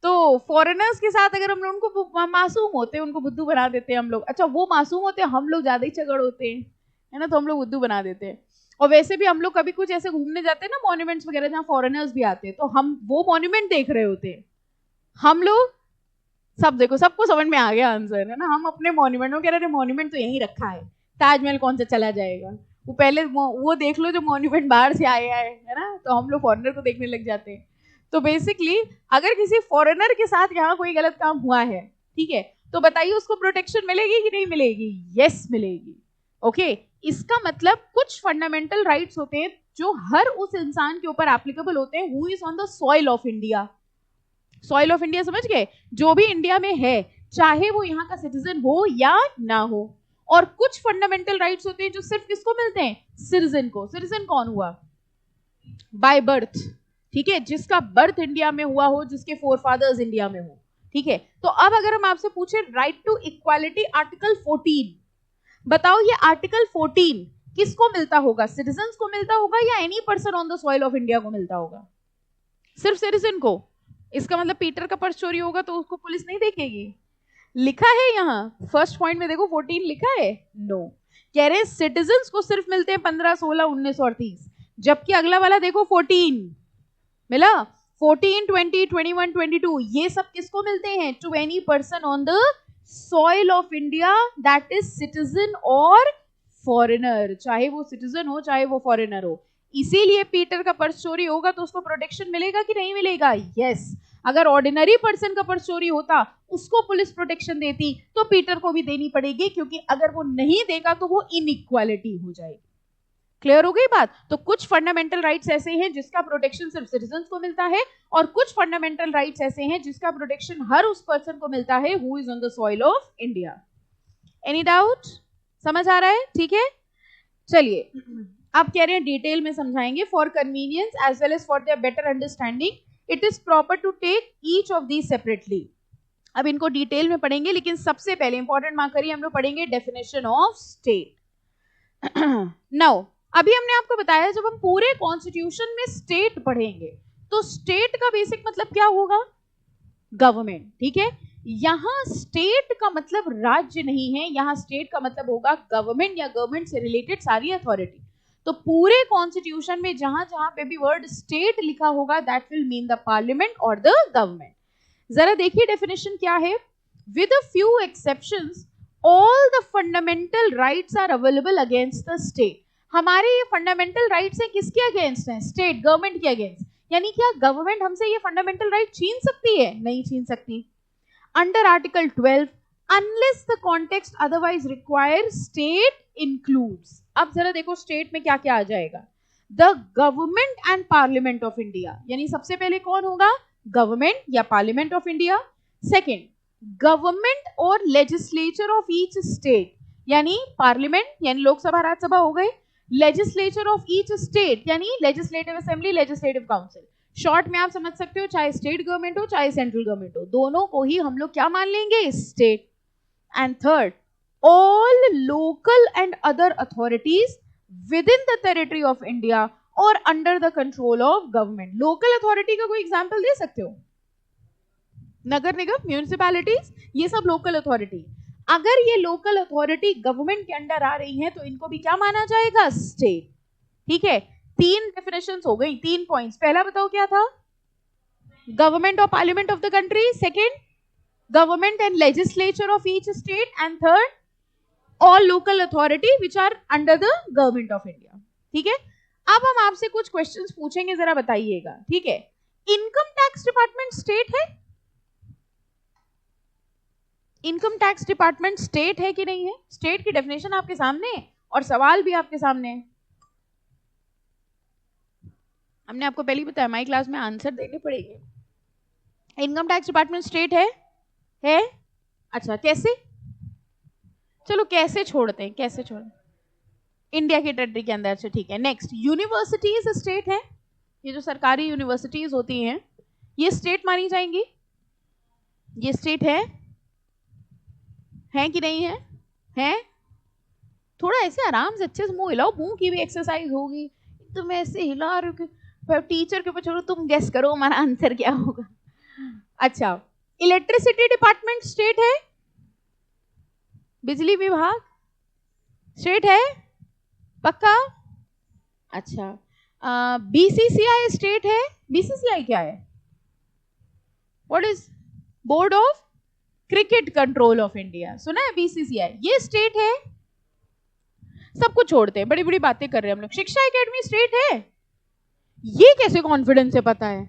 तो फॉरेनर्स के साथ अगर हम लोग उनको मासूम होते हैं उनको बुद्धू बना देते हैं हम लोग। अच्छा, वो मासूम होते हैं, हम लोग ज्यादा ही चगड़ होते हैं, है ना? तो हम लोग बुद्धू बना देते हैं। और वैसे भी हम लोग कभी कुछ ऐसे घूमने जाते हैं ना मॉन्यूमेंट्स वगैरह जहाँ फॉरेनर्स भी आते हैं, तो हम वो मॉन्यूमेंट देख रहे होते हैं, हम लोग सब देखो, सबको समझ में आ गया आंसर है ना, हम अपने मॉन्यूमेंट में कह रहे मॉन्यूमेंट तो यहीं रखा है, ताजमहल कौन सा चला जाएगा, वो पहले वो देख लो जो मॉन्यूमेंट बाहर से आया है ना, तो हम लोग फॉरेनर को देखने लग जाते हैं। तो बेसिकली अगर किसी फॉरेनर के साथ यहाँ कोई गलत काम हुआ है, ठीक है, तो बताइए उसको प्रोटेक्शन मिलेगी कि नहीं मिलेगी? यस मिलेगी। ओके, इसका मतलब कुछ फंडामेंटल राइट्स होते हैं जो हर उस इंसान के ऊपर एप्लीकेबल होते हैं who is on the soil of India. Soil of India समझ गए, जो भी इंडिया में है, चाहे वो यहाँ का सिटीजन हो या ना हो। और कुछ फंडामेंटल राइट्स होते हैं जो सिर्फ किसको मिलते हैं? सिटीजन को। सिटीजन कौन हुआ? बाय बर्थ, ठीक है, जिसका बर्थ इंडिया में हुआ हो, जिसके फोरफादर्स इंडिया में हो, ठीक है। तो अब अगर हम आपसे पूछे राइट टू इक्वालिटी आर्टिकल 14, बताओ ये आर्टिकल 14 किसको मिलता होगा? सिटीजन्स को मिलता होगा या any person on the soil of India को मिलता होगा? सिर्फ सिटीजन को। इसका मतलब पीटर का पर्स चोरी होगा तो उसको पुलिस नहीं देखेगी? लिखा है यहाँ फर्स्ट पॉइंट में, देखो 14 लिखा है? नो, कह रहे सिटीजन्स को सिर्फ मिलते हैं 15, 16, 19 और 30, जबकि अगला वाला देखो 14 मिला, 14, 20, 21, 22, ये सब किसको मिलते हैं? To any person on the soil of India that is citizen और फॉरेनर, चाहे वो सिटीजन हो चाहे वो फॉरेनर हो। इसीलिए पीटर का पर्स चोरी होगा तो उसको प्रोटेक्शन मिलेगा कि नहीं मिलेगा? यस। अगर ऑर्डिनरी पर्सन का पर्स चोरी होता, उसको पुलिस प्रोटेक्शन देती, तो पीटर को भी देनी पड़ेगी, क्योंकि अगर वो नहीं देगा तो वो इनइक्वालिटी हो जाएगी। क्लियर हो गई बात? तो कुछ फंडामेंटल राइट्स ऐसे हैं जिसका प्रोटेक्शन सिर्फ सिटीजन्स को मिलता है, और कुछ फंडामेंटल राइट्स ऐसे हैं जिसका प्रोटेक्शन हर उस पर्सन को मिलता है who is on the soil of India. Any doubt? समझ आ रहा है? ठीक है, चलिए आप कह रहे हैं डिटेल में समझाएंगे। For convenience as well as for their better understanding, it is proper to take each of these separately. अब इनको डिटेल में पढ़ेंगे, लेकिन सबसे पहले इंपॉर्टेंट मार्क करिए, हम लोग पढ़ेंगे डेफिनेशन ऑफ स्टेट। नाउ अभी हमने आपको बताया जब हम पूरे कॉन्स्टिट्यूशन में स्टेट पढ़ेंगे तो स्टेट का बेसिक मतलब क्या होगा? गवर्नमेंट, ठीक है। यहां स्टेट का मतलब राज्य नहीं है, यहां स्टेट का मतलब होगा गवर्नमेंट या गवर्नमेंट से रिलेटेड सारी अथॉरिटी। तो पूरे कॉन्स्टिट्यूशन में जहां जहां पे भी वर्ड स्टेट लिखा होगा that will mean the parliament और द गवर्नमेंट। जरा देखिए डेफिनेशन क्या है। With a few exceptions all the fundamental rights are available against the state. हमारे ये फंडामेंटल राइट्स हैं किसके अगेंस्ट हैं? स्टेट, गवर्नमेंट के अगेंस्ट। यानी क्या गवर्नमेंट हमसे ये फंडामेंटल राइट छीन सकती है? नहीं छीन सकती। Under article 12 unless the context otherwise require state includes. अब जरा देखो स्टेट में क्या क्या आ जाएगा। The government and parliament of India, यानी सबसे पहले कौन होगा? गवर्नमेंट या parliament of India. Second, government और लेजिस्लेचर ऑफ ईच स्टेट, यानी पार्लियामेंट यानी लोकसभा राज्यसभा हो गए, लेजिस्लेचर ऑफ ईच स्टेट यानी legislative assembly, legislative council. Short में आप समझ सकते हो, चाहे स्टेट गवर्नमेंट हो चाहे सेंट्रल गवर्नमेंट हो, दोनों को ही हम लोग क्या मान लेंगे? State. And third, all local and other authorities within the territory of India और under the control of government. Local authority का कोई एग्जाम्पल दे सकते हो? नगर निगम, म्यूनिसिपैलिटीज, ये सब लोकल अथॉरिटी। अगर ये लोकल अथॉरिटी गवर्नमेंट के अंडर आ रही है तो इनको भी क्या माना जाएगा? स्टेट। ठीक है, 3 डेफिनेशंस हो गई, 3 पॉइंट्स। पहला बताओ क्या था? गवर्नमेंट और parliament of the country. Second, government and legislature of each state. And third, all local authority which are under the government of India. ठीक है, अब हम आपसे कुछ क्वेश्चंस पूछेंगे, जरा बताइएगा। ठीक है, इनकम टैक्स डिपार्टमेंट स्टेट है? इनकम टैक्स डिपार्टमेंट स्टेट है कि नहीं है? स्टेट की डेफिनेशन आपके सामने है और सवाल भी आपके सामने है। हमने आपको पहले ही बताया माई क्लास में आंसर देने पड़ेंगे। इनकम टैक्स डिपार्टमेंट स्टेट है? है? अच्छा, कैसे? चलो कैसे छोड़ते हैं, कैसे छोड़ते हैं? इंडिया की टेरिटरी के अंदर से। ठीक है, नेक्स्ट, यूनिवर्सिटीज स्टेट है? ये जो सरकारी यूनिवर्सिटीज होती हैं ये स्टेट मानी जाएंगी? ये स्टेट है कि नहीं है? है? थोड़ा ऐसे आराम से अच्छे से मुंह हिलाओ, मुंह की भी एक्सरसाइज होगी। तो मैं ऐसे हिला रही हूँ, टीचर के ऊपर छोड़ो, तुम गेस करो हमारा आंसर क्या होगा। अच्छा, इलेक्ट्रिसिटी डिपार्टमेंट स्टेट है? बिजली विभाग स्टेट है? पक्का? अच्छा, बीसीसीआई स्टेट है? बीसीसीआई क्या है? What is? Board of cricket control of India, सुना है बीसीसीआई? ये स्टेट है। सब कुछ छोड़ते हैं, बड़ी बड़ी बातें कर रहे हैं हम लोग। शिक्षा एकेडमी स्टेट है? ये कैसे कॉन्फिडेंस से पता है?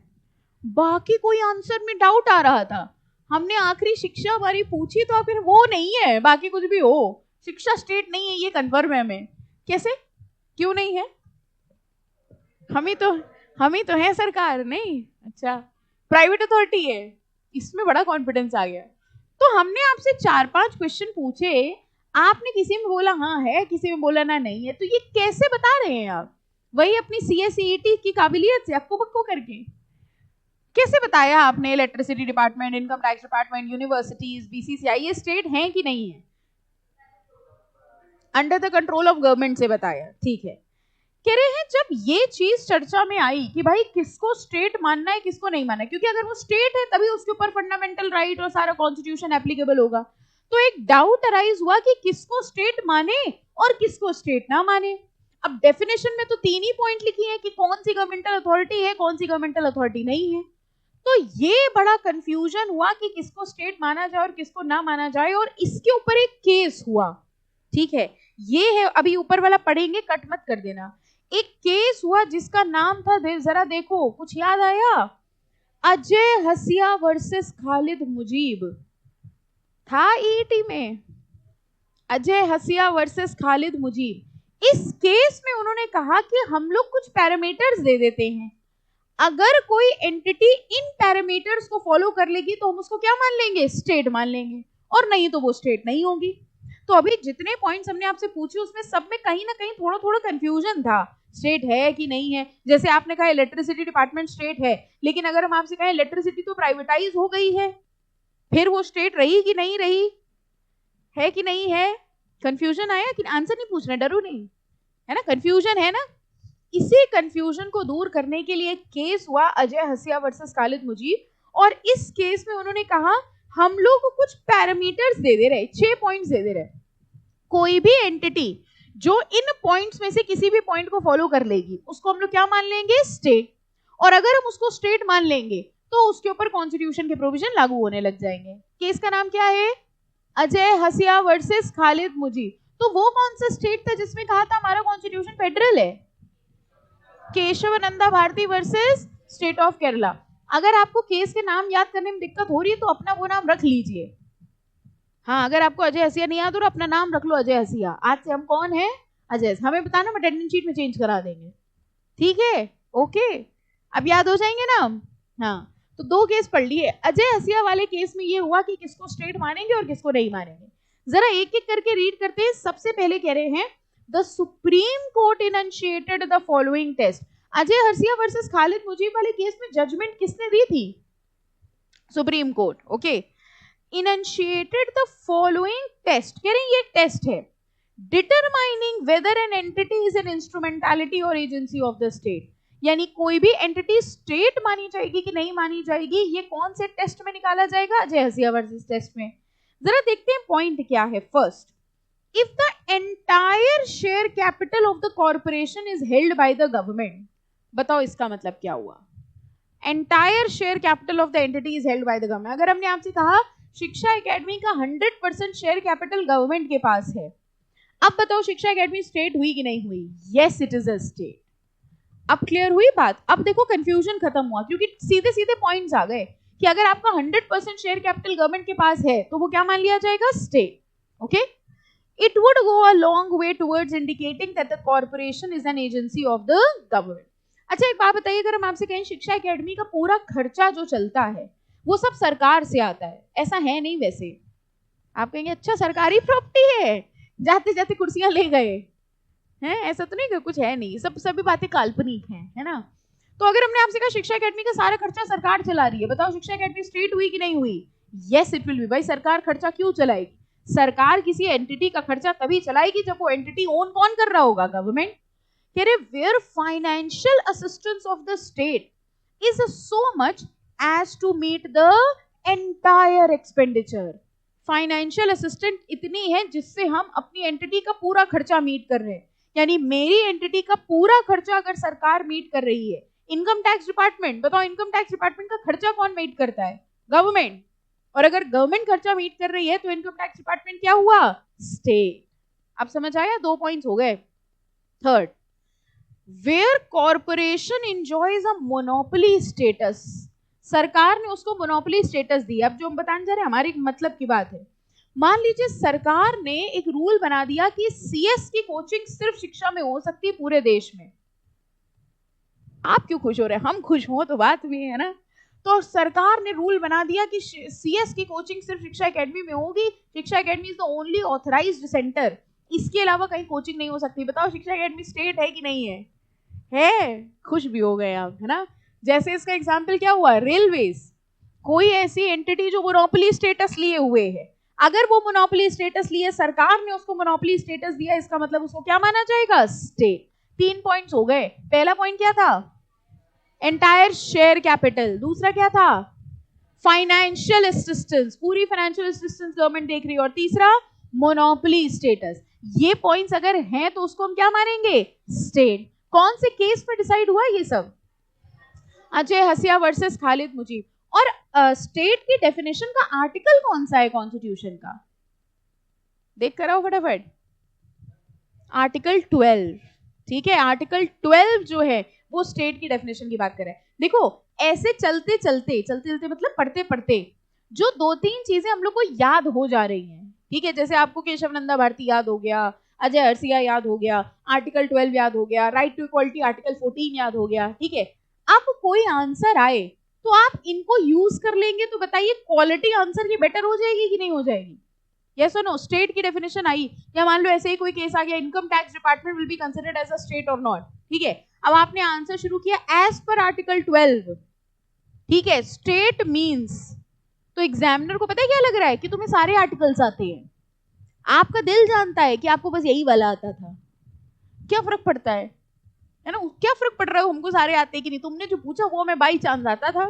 बाकी कोई आंसर में डाउट आ रहा था, हमने आखिरी शिक्षा हमारी पूछी तो फिर वो नहीं है, बाकी कुछ भी हो, शिक्षा स्टेट नहीं है, ये कंफर्म है हमें। कैसे, क्यों नहीं है? हम ही तो है सरकार नहीं? अच्छा, प्राइवेट अथॉरिटी है, इसमें बड़ा कॉन्फिडेंस आ गया। तो हमने आपसे 4-5 क्वेश्चन पूछे, आपने किसी में बोला हाँ है, किसी में बोला ना नहीं है, तो ये कैसे बता रहे हैं आप? वही अपनी CSET की काबिलियत से अक्को बक्को करके कैसे बताया आपने? Electricity department, income tax department, universities, BCCI, ये स्टेट है कि नहीं है? Under the control of government से बताया, ठीक है। कह रहे हैं जब ये चीज चर्चा में आई कि भाई किसको स्टेट मानना है, किसको नहीं मानना है, क्योंकि अगर वो स्टेट है तभी उसके ऊपर फंडामेंटल राइट और सारा कॉन्स्टिट्यूशन एप्लीकेबल होगा, तो एक डाउट अराइज हुआ कि किसको स्टेट माने और किसको स्टेट ना माने। अब डेफिनेशन में तो 3 ही पॉइंट लिखी है कि कौन सी गवर्नमेंटल अथॉरिटी है, कौन सी गवर्नमेंटल अथॉरिटी नहीं है। तो ये बड़ा कंफ्यूजन हुआ कि किसको स्टेट माना जाए और किसको ना माना जाए, और इसके ऊपर एक केस हुआ, ठीक है। ये है, अभी ऊपर वाला पढ़ेंगे, कट मत कर देना। एक केस हुआ जिसका नाम था, जरा देखो, कुछ याद आया? अजय हसिया वर्सेस खालिद मुजीब था ईटी में। अजय हसिया वर्सेस खालिद मुजीब। इस केस में उन्होंने कहा कि हम लोग कुछ पैरामीटर्स दे देते हैं, अगर कोई एंटिटी इन पैरामीटर्स को फॉलो कर लेगी तो हम उसको क्या मान लेंगे? स्टेट मान लेंगे, और नहीं तो वो स्टेट नहीं होगी। तो अभी जितने पॉइंट्स हमने आपसे पूछे उसमें सब में कहीं ना कहीं थोड़ा थोड़ा कंफ्यूजन था, स्टेट है कि नहीं है। जैसे आपने कहा इलेक्ट्रिसिटी डिपार्टमेंट स्टेट है, लेकिन अगर हम आपसे कहें इलेक्ट्रिसिटी तो प्राइवेटाइज हो गई है, फिर वो स्टेट रही कि नहीं रही, है कि नहीं है? कंफ्यूजन आया कि? आंसर नहीं पूछना, डरो नहीं, है ना? कंफ्यूजन है ना? इसी कंफ्यूजन को दूर करने के लिए केस हुआ अजय हसिया वर्सेस खालिद मुजीब, और इस केस में उन्होंने कहा हम लोग कुछ पैरामीटर्स दे रहे, 6 पॉइंट्स दे रहे, कोई भी एंटिटी जो इन पॉइंट्स में से किसी भी पॉइंट को फॉलो कर लेगी उसको हम लोग क्या मान लेंगे? स्टेट। और अगर हम उसको स्टेट मान लेंगे तो उसके ऊपर कॉन्स्टिट्यूशन के प्रोविजन लागू होने लग जाएंगे। केस का नाम क्या है? अजय हसिया वर्सेस खालिद मुजीब। तो वो कौन सा स्टेट था जिसमें कहा था हमारा कॉन्स्टिट्यूशन फेडरल है? Keshavananda Bharati versus state of Kerala. अगर आपको केस के नाम याद करने में दिक्कत हो रही है तो अपना वो नाम रख लीजिए। हाँ, अगर आपको अजय हसिया नहीं याद हो तो अपना नाम रख लो अजय हसिया। आज से हम कौन है? अजय। हमें बताना, हम अटेंडेंस शीट में चेंज करा देंगे, ठीक है? ओके, अब याद हो जाएंगे ना हम? हाँ, तो 2 केस पढ़ लिए। अजय हसिया वाले केस में ये हुआ कि किसको स्टेट मानेंगे और किसको नहीं मानेंगे। जरा एक एक करके रीड करते हैं। सबसे पहले कह रहे हैं the supreme court initiated the following test. Ajay Hasia versus Khalid Mujib वाले केस में जजमेंट किसने दी थी? Supreme court. Okay, initiated the following test. कह रहे हैं ये एक टेस्ट है, determining whether an entity is an instrumentality और एजेंसी ऑफ द स्टेट। यानी कोई भी एंटिटी स्टेट मानी जाएगी कि नहीं मानी जाएगी, ये कौन से टेस्ट में निकाला जाएगा? अजय हसिया वर्सेस टेस्ट में। जरा देखते हैं पॉइंट क्या है। First, if the entire share capital of the corporation is held by the government. बताओ इसका मतलब क्या हुआ? Entire share capital of the entity is held by the government. अगर हमने आपसे कहा शिक्षा एकेडमी का 100% शेयर कैपिटल गवर्नमेंट के पास है, अब बताओ शिक्षा एकेडमी स्टेट हुई कि नहीं हुई? Yes, it is a state. अब क्लियर हुई बात? अब देखो कंफ्यूजन खत्म हुआ, क्योंकि सीधे सीधे पॉइंट्स आ गए कि अगर आपका 100% शेयर कैपिटल गवर्नमेंट के पास है तो वो क्या मान लिया जाएगा? State. Okay, it would go a long way towards indicating that the corporation is an agency of the government. अच्छा, एक बात बताइए, अगर हम आपसे कहें शिक्षा एकेडमी का पूरा खर्चा जो चलता है वो सब सरकार से आता है, ऐसा है नहीं? वैसे आप कहेंगे अच्छा सरकारी प्रॉपर्टी है, जाते जाते कुर्सियां ले गए हैं, ऐसा तो नहीं कि कुछ है नहीं, सभी बातें काल्पनिक हैं, है ना? तो अगर हमने आपसे कहा शिक्षा एकेडमी का सारा खर्चा सरकार चला रही है, बताओ शिक्षा एकेडमी स्टेट हुई कि नहीं हुई? Yes, it will be. भाई सरकार खर्चा क्यों चलाएगी? सरकार किसी एंटिटी का खर्चा तभी चलाएगी जब वो एंटिटी ओन कौन कर रहा होगा? गवर्नमेंट। कह रहे where financial assistance of the state is so much as to meet the entire expenditure. Financial assistant इतनी है जिससे हम अपनी एंटिटी का पूरा खर्चा मीट कर रहे हैं। यानी मेरी एंटिटी का पूरा खर्चा अगर सरकार मीट कर रही है, इनकम टैक्स डिपार्टमेंट, बताओ इनकम टैक्स डिपार्टमेंट का खर्चा कौन मीट करता है? गवर्नमेंट। और अगर गवर्नमेंट खर्चा मीट कर रही है तो इनकम टैक्स डिपार्टमेंट क्या हुआ? स्टेट। अब समझ आया? 2 पॉइंट्स हो गए। Third, where corporation enjoys a monopoly status, सरकार ने उसको मोनोपोली स्टेटस दिया। अब जो हम बताने जा रहे हैं हमारे मतलब की बात है। मान लीजिए सरकार ने एक रूल बना दिया कि सीएस की कोचिंग सिर्फ शिक्षा में हो सकती है पूरे देश में। आप क्यों खुश हो रहे हैं? हम खुश हो तो बात भी है ना। तो सरकार ने रूल बना दिया कि सीएस की कोचिंग सिर्फ शिक्षा एकेडमी में होगी। शिक्षा academy is the only authorised centre, इसके अलावा कहीं कोचिंग नहीं हो सकती। बताओ शिक्षा एकेडमी स्टेट है कि नहीं है? है। खुश भी हो गए आप, है ना। जैसे इसका एग्जाम्पल क्या हुआ? रेलवेज, कोई ऐसी एंटिटी जो मोनोपोली स्टेटस लिए हुए है, अगर वो मोनोपोली स्टेटस लिए, सरकार ने उसको मोनोपोली स्टेटस दिया, इसका मतलब उसको क्या माना जाएगा? स्टेट। 3 पॉइंट्स हो गए। पहला पॉइंट क्या था? Entire share capital. दूसरा क्या था? फाइनेंशियल असिस्टेंस, पूरी फाइनेंशियल असिस्टेंस गवर्नमेंट देख रही है। और तीसरा मोनोपोली स्टेटस। ये पॉइंट्स अगर हैं तो उसको हम क्या मानेंगे? स्टेट। कौन से केस पे डिसाइड हुआ ये सब? अजय हसिया वर्सेस खालिद मुजीब। और स्टेट की डेफिनेशन का आर्टिकल कौन सा है कॉन्स्टिट्यूशन का? देख कर आओ फटाफट। आर्टिकल 12। ठीक है, आर्टिकल 12 जो है वो स्टेट की डेफिनेशन की बात कर रहा है। देखो ऐसे चलते चलते मतलब पढ़ते पढ़ते जो 2-3 चीजें हम लोग को याद हो जा रही हैं, ठीक है, जैसे आपको केशव नंदा भारती याद हो गया, अजय अरसिया याद हो गया, आर्टिकल 12 याद हो गया, राइट टू इक्वालिटी आर्टिकल 14 याद हो गया, ठीक है। अब कोई आंसर आए तो आप इनको यूज कर लेंगे, तो बताइए क्वालिटी आंसर की बेटर हो जाएगी कि नहीं हो जाएगी? यस और नो? स्टेट की डेफिनेशन आई, या मान लो ऐसे ही कोई केस आ गया, income tax department will be considered as a state और नॉट, ठीक है। अब आपने आंसर शुरू किया एज पर आर्टिकल 12, ठीक है, स्टेट मींस, तो एग्जामिनर को पता है क्या लग रहा है कि तुम्हें सारे आर्टिकल्स आते हैं। आपका दिल जानता है कि आपको बस यही वाला आता था। क्या फर्क पड़ता है ना? क्या फर्क पड़ रहा है हमको सारे आते कि नहीं? तुमने जो पूछा वो मैं बाई चांस आता था।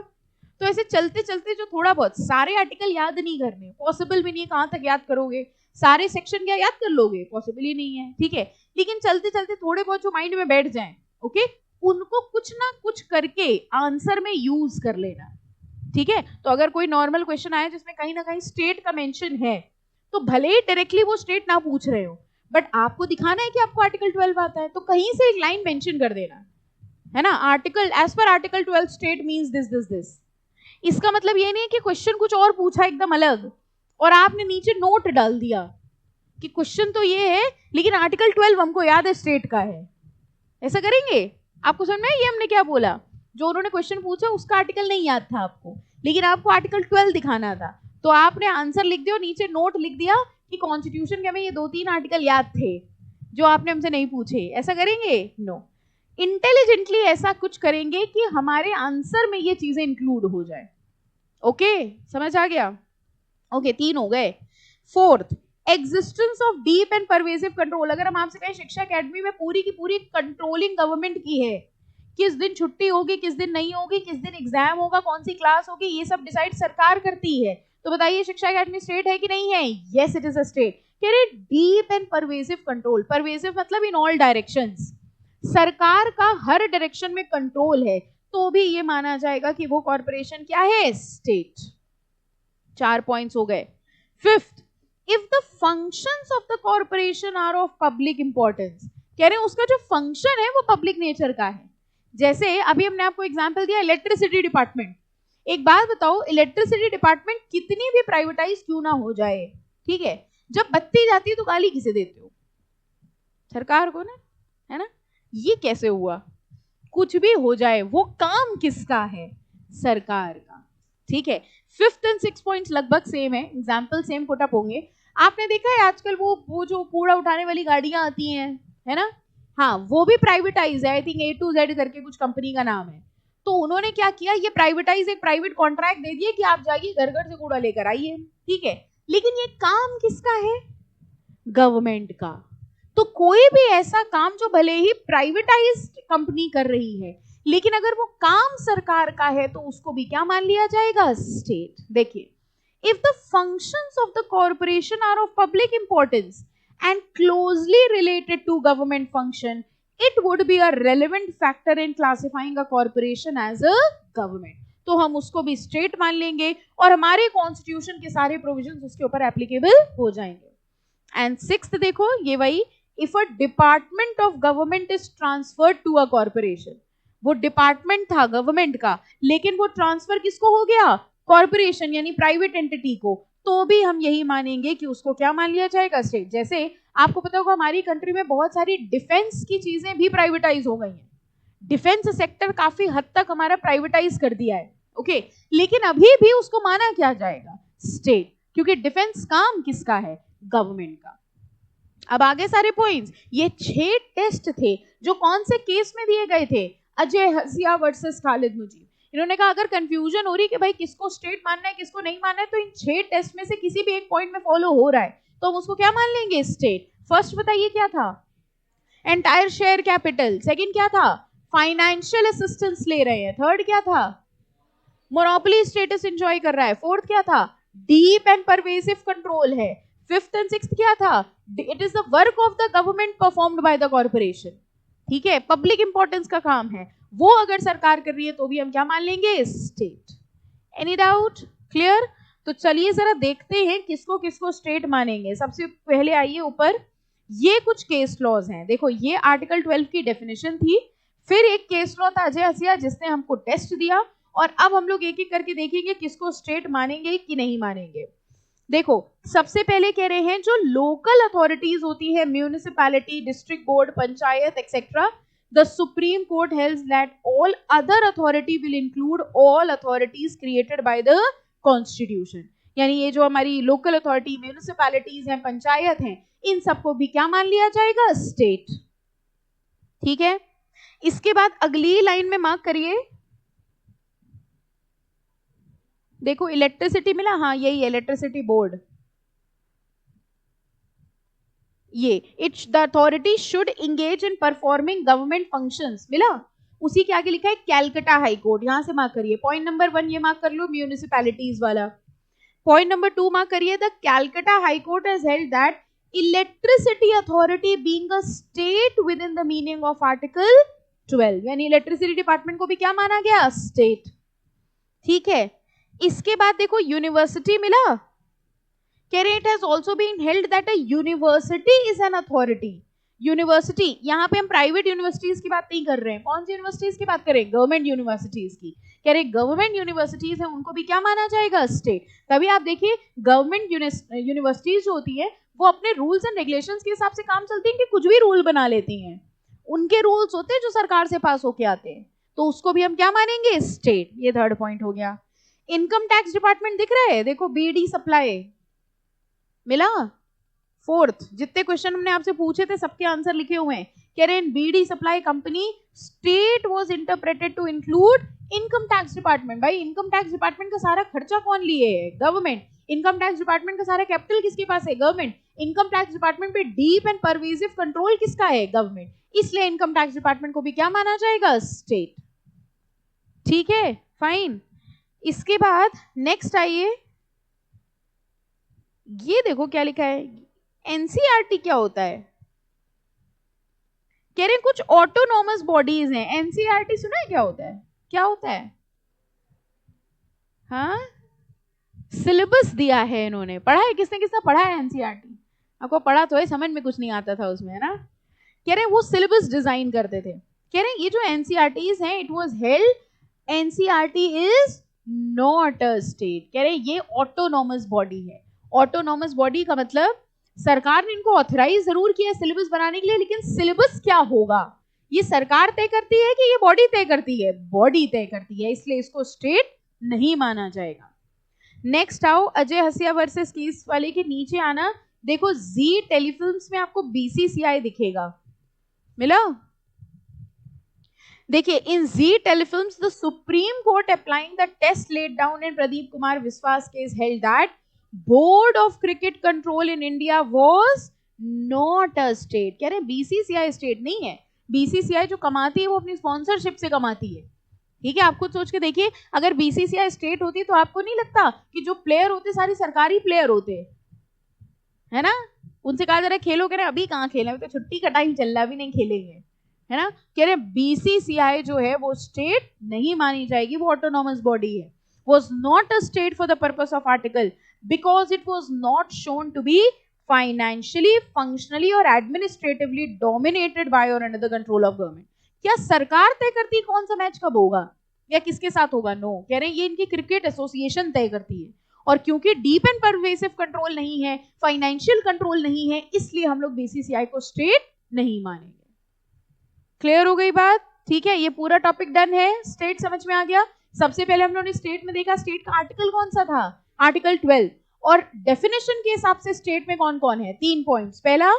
तो ऐसे चलते चलते जो थोड़ा बहुत, सारे आर्टिकल याद नहीं करने, पॉसिबल भी नहीं है, कहां तक याद करोगे? सारे सेक्शन क्या याद कर लोगे? पॉसिबल ही नहीं है, ठीक है। लेकिन चलते चलते थोड़े बहुत जो माइंड में बैठ जाएं, ओके, उनको कुछ ना कुछ करके आंसर में यूज कर लेना, ठीक है। तो अगर कोई नॉर्मल क्वेश्चन आया जिसमें कहीं ना कहीं स्टेट का मेंशन है, तो भले ही डायरेक्टली वो स्टेट ना पूछ रहे हो, बट आपको दिखाना है कि आपको आर्टिकल 12 आता है, तो कहीं से एक लाइन मेंशन कर देना, है ना। Article, as per article 12 state means this this this. इसका मतलब ये नहीं है कि क्वेश्चन कुछ और पूछा एकदम अलग और आपने नीचे नोट डाल दिया कि क्वेश्चन तो ये है लेकिन आर्टिकल 12 हमको याद है स्टेट का है। ऐसा करेंगे? आपको समझ में ये हमने क्या बोला? जो उन्होंने क्वेश्चन पूछा उसका आर्टिकल नहीं याद था आपको, लेकिन आपको आर्टिकल 12 दिखाना था, तो आपने आंसर लिख दिया और नीचे नोट लिख दिया कि कॉन्स्टिट्यूशन के हमें ये 2-3 आर्टिकल याद थे जो आपने हमसे नहीं पूछे। ऐसा करेंगे? नो। इंटेलिजेंटली ऐसा कुछ करेंगे कि हमारे आंसर में ये चीजें इंक्लूड हो जाए। ओके, समझ आ गया? ओके, 3 हो गए। Fourth, existence of deep and pervasive control. अगर हम आपसे कहें शिक्षा एकेडमी में पूरी की पूरी कंट्रोलिंग गवर्नमेंट की है, किस दिन छुट्टी होगी, किस दिन नहीं होगी, किस दिन एग्जाम होगा, कौन सी क्लास होगी, ये सब डिसाइड सरकार करती है, तो बताइए शिक्षा एकेडमी स्टेट है कि नहीं है? Yes, it is a state. कह रहे deep and pervasive control, pervasive मतलब इन ऑल डायरेक्शंस, सरकार का हर डायरेक्शन में कंट्रोल है, तो भी ये माना जाएगा कि वो कॉर्पोरेशन क्या है? स्टेट। 4 पॉइंट्स हो गए। Fifth, if the functions of the corporation are of public importance, कह रहे हैं उसका जो फंक्शन है वो पब्लिक नेचर का है। जैसे अभी हमने आपको एग्जांपल दिया इलेक्ट्रिसिटी डिपार्टमेंट। एक बात बताओ, इलेक्ट्रिसिटी डिपार्टमेंट कितनी भी प्राइवेटाइज क्यों ना हो जाए, ठीक है, जब बत्ती जाती है तो गाली किसे देते हो? सरकार को ना, है ना। ये कैसे हुआ? कुछ भी हो जाए वो काम किसका है? सरकार का, ठीक है। 5th and 6th पॉइंट्स लगभग सेम है, एग्जाम्पल सेम पुटअप होंगे। आपने देखा है आजकल वो जो कूड़ा उठाने वाली गाड़ियां आती हैं, है ना, हाँ, वो भी प्राइवेटाइज है, I think A to Z करके कुछ कंपनी का नाम है। तो उन्होंने क्या किया, ये प्राइवेटाइज, एक प्राइवेट कॉन्ट्रैक्ट दे दिए कि आप जाइए घर घर से कूड़ा लेकर आइए, ठीक है। लेकिन ये काम किसका है? गवर्नमेंट का। तो कोई भी ऐसा काम जो भले ही प्राइवेटाइज्ड कंपनी कर रही है, लेकिन अगर वो काम सरकार का है तो उसको भी क्या मान लिया जाएगा? स्टेट। देखिए, if the functions of the corporation are of public importance and closely related to government function, it would be a relevant factor in classifying a corporation as a government. तो हम उसको भी स्टेट मान लेंगे और हमारे constitution के सारे प्रोविजंस उसके ऊपर एप्लीकेबल हो जाएंगे। एंड सिक्स्थ देखो, ये वही, if a department of government is transferred to a corporation, वो डिपार्टमेंट था गवर्नमेंट का लेकिन वो ट्रांसफर किसको हो गया, कॉर्पोरेशन यानी प्राइवेट एंटिटी को, तो भी हम यही मानेंगे कि उसको क्या मान लिया जाएगा, स्टेट। जैसे आपको पता होगा हमारी कंट्री में बहुत सारी डिफेंस की चीजें भी प्राइवेटाइज हो गई हैं, डिफेंस सेक्टर काफी हद तक हमारा प्राइवेटाइज कर दिया है, ओके, लेकिन अभी भी उसको माना क्या जाएगा, स्टेट, क्योंकि डिफेंस काम किसका है, गवर्नमेंट का। अब आगे सारे पॉइंट्स, ये 6 टेस्ट थे जो कौन से केस में दिए गए थे, अजय हसिया वर्सेस खालिद मुजीब। इन्होंने कहा अगर कंफ्यूजन हो रही कि भाई किसको स्टेट मानना है किसको नहीं मानना है, तो इन 6 टेस्ट में से किसी भी एक पॉइंट में फॉलो हो रहा है तो हम उसको क्या मान लेंगे, स्टेट। फर्स्ट बताइए क्या था, एंटायर शेयर कैपिटल। सेकंड क्या था, फाइनेंशियल असिस्टेंस ले रहे हैं। थर्ड क्या था, मोनोपोली स्टेटस एंजॉय कर रहा है। फोर्थ क्या था, डीप एंड परवेसिव कंट्रोल है। फिफ्थ एंड सिक्स्थ क्या था, it is the work of the government performed by the corporation. ठीक है, पब्लिक इंपॉर्टेंस का काम है, वो अगर सरकार कर रही है तो भी हम क्या मान लेंगे, स्टेट। Any doubt, clear? तो चलिए जरा देखते हैं किसको किसको स्टेट मानेंगे। सबसे पहले आइए ऊपर, ये कुछ केस लॉज हैं। देखो ये आर्टिकल 12 की डेफिनेशन थी, फिर एक केस लॉ था अजय हसिया जिसने हमको टेस्ट दिया, और अब हम लोग एक एक करके देखेंगे किसको स्टेट मानेंगे कि नहीं मानेंगे। देखो सबसे पहले कह रहे हैं जो लोकल अथॉरिटीज होती है, municipality, district board, panchayat etcetera, the supreme court held that all other authority will include all authorities created by the constitution. यानी ये जो हमारी लोकल अथॉरिटी, म्यूनिसिपैलिटीज हैं, पंचायत हैं, इन सबको भी क्या मान लिया जाएगा, स्टेट। ठीक है, इसके बाद अगली लाइन में मार्क करिए, देखो इलेक्ट्रिसिटी मिला, हाँ यही इलेक्ट्रिसिटी बोर्ड, ये it's the authority should engage in performing government functions मिला। उसी के आगे लिखा है कैलकाटा हाई कोर्ट, यहां से मार्क करिए। पॉइंट नंबर 1 ये मार्क कर लो, म्यूनिसिपैलिटीज वाला। पॉइंट नंबर 2 मार्क करिए, the Calcutta high court has held that electricity authority being a state with in the meaning of article 12, यानी इलेक्ट्रिसिटी डिपार्टमेंट को भी क्या माना गया, स्टेट। ठीक है, इसके बाद देखो यूनिवर्सिटी मिला, कह रहे it has also been held that a university is an authority. University, यहाँ पे हम प्राइवेट यूनिवर्सिटीज की बात नहीं कर रहे हैं, कौन सी यूनिवर्सिटीज की बात करें, गवर्नमेंट यूनिवर्सिटीज की। कह रहे गवर्नमेंट यूनिवर्सिटीज हैं उनको भी क्या माना जाएगा, स्टेट। तभी आप देखिए गवर्नमेंट यूनिवर्सिटीज जो होती है वो अपने रूल्स एंड रेगुलेशंस के हिसाब से काम चलती है कि कुछ भी रूल बना लेती हैं, उनके रूल्स होते हैं जो सरकार से पास होके आते हैं, तो उसको भी हम क्या मानेंगे, स्टेट। ये थर्ड पॉइंट हो गया। इनकम टैक्स डिपार्टमेंट दिख रहा है, देखो बीडी सप्लाई मिला। फोर्थ, जितने क्वेश्चन हमने आपसे पूछे थे सबके आंसर लिखे हुए हैं। कह रहे हैं bidi supply company state was interpreted to include income tax department. भाई इनकम टैक्स डिपार्टमेंट का सारा खर्चा कौन लिए है, गवर्नमेंट। इनकम टैक्स डिपार्टमेंट का सारा कैपिटल किसके पास है, गवर्नमेंट। इनकम टैक्स डिपार्टमेंट पे डीप एंड परवेसिव कंट्रोल किसका है, गवर्नमेंट। इसलिए इनकम टैक्स डिपार्टमेंट को भी क्या माना जाएगा, स्टेट। ठीक है, फाइन। इसके बाद नेक्स्ट आइए, ये देखो क्या लिखा है, एनसीईआरटी क्या होता है। कह रहे कुछ ऑटोनॉमस बॉडीज हैं, एनसीईआरटी सुना है क्या होता है, क्या होता है, हाँ सिलेबस दिया है इन्होंने, पढ़ा है किसने किसने पढ़ा है एनसीईआरटी, आपको पढ़ा तो है, समझ में कुछ नहीं आता था उसमें, है ना। कह रहे हैं वो सिलेबस डिजाइन करते थे। कह रहे हैं ये जो एनसीईआरटीज हैं, it was held, NCERT is not a state. कह रहे हैं ये ऑटोनॉमस बॉडी है। ऑटोनॉमस बॉडी का मतलब सरकार ने इनको ऑथराइज जरूर किया सिलेबस बनाने के लिए, लेकिन सिलेबस क्या होगा ये सरकार तय करती है कि ये बॉडी तय करती है, बॉडी तय करती है, इसलिए इसको स्टेट नहीं माना जाएगा। नेक्स्ट आओ, अजय हसिया वर्सेस केस वाले के नीचे आना, देखो जी टेलीफिल्म्स में आपको बीसीसीआई दिखेगा, मिला। देखिए in Zee telefilms the supreme court applying the test laid down in Pradeep Kumar Biswas case held that board of cricket control in India was not a state. कह रहे बीसीसीआई स्टेट नहीं है, बीसीसीआई जो कमाती है वो अपनी स्पॉन्सरशिप से कमाती है। ठीक है, आप खुद सोच के देखिए, अगर बीसीसीआई स्टेट होती तो आपको नहीं लगता कि जो प्लेयर होते सारे सरकारी प्लेयर होते, है ना, उनसे कहा जा रहा है खेलो, कह रहे अभी कहाँ खेला, तो छुट्टी का टाइम चल रहा, अभी नहीं खेलेंगे, है ना। कह रहे बीसीसीआई जो है वो स्टेट नहीं मानी जाएगी, वो ऑटोनॉमस बॉडी है, was not a state for the purpose of article because it was not shown to be financially, functionally or administratively dominated by or under the control of government। क्या सरकार तय करती है कौन सा मैच कब होगा या किसके साथ होगा? नो, कह रहे हैं ये इनकी क्रिकेट एसोसिएशन तय करती है, और क्योंकि डीप एंड परवेसिव कंट्रोल नहीं है, फाइनेंशियल कंट्रोल नहीं है, इसलिए हम लोग बीसीसीआई को स्टेट नहीं मानेंगे। क्लियर हो गई बात? ठीक है, ये पूरा टॉपिक डन है, स्टेट समझ में आ गया। सबसे पहले हम लोगों ने स्टेट में देखा, स्टेट का आर्टिकल कौन सा था? आर्टिकल 12। और डेफिनेशन के हिसाब से स्टेट में कौन कौन है? 3 पॉइंट्स। पहला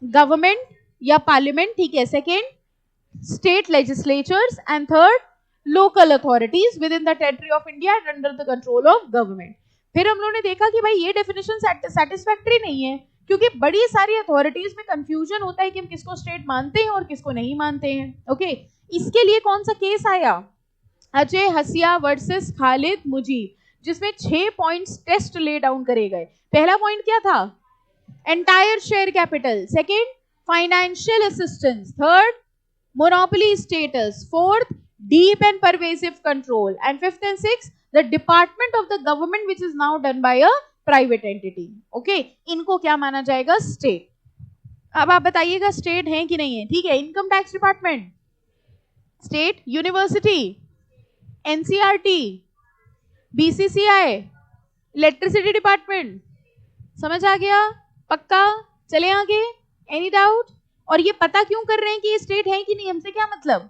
गवर्नमेंट या पार्लियामेंट, ठीक है। Second state legislatures, and third local authorities within the territory of India and under the control of government. फिर हम लोगों ने देखा कि भाई ये डेफिनेशन सेटिस्फैक्टरी नहीं है, क्योंकि बड़ी सारी अथॉरिटीज में कंफ्यूजन होता है कि हम किसको स्टेट मानते हैं और किसको नहीं मानते हैं। ओके, इसके लिए कौन सा केस आया? अजय हसिया वर्सेस खालिद मुजीब, जिसमें 6 पॉइंट्स टेस्ट ले डाउन करे गए। पहला पॉइंट क्या था? Entire share capital. Second financial assistance. Third monopoly status. Fourth deep and pervasive control, and fifth and sixth the department of the government which is now done by a private entity। okay, इनको क्या माना जाएगा? State. अब आप बताइएगा state है कि नहीं है? ठीक है, income tax department state, university, NCERT, BCCI, electricity department. समझ आ गया? पक्का? चले आगे, एनी डाउट? और ये पता क्यों कर रहे हैं कि ये स्टेट है कि नहीं, हमसे क्या मतलब?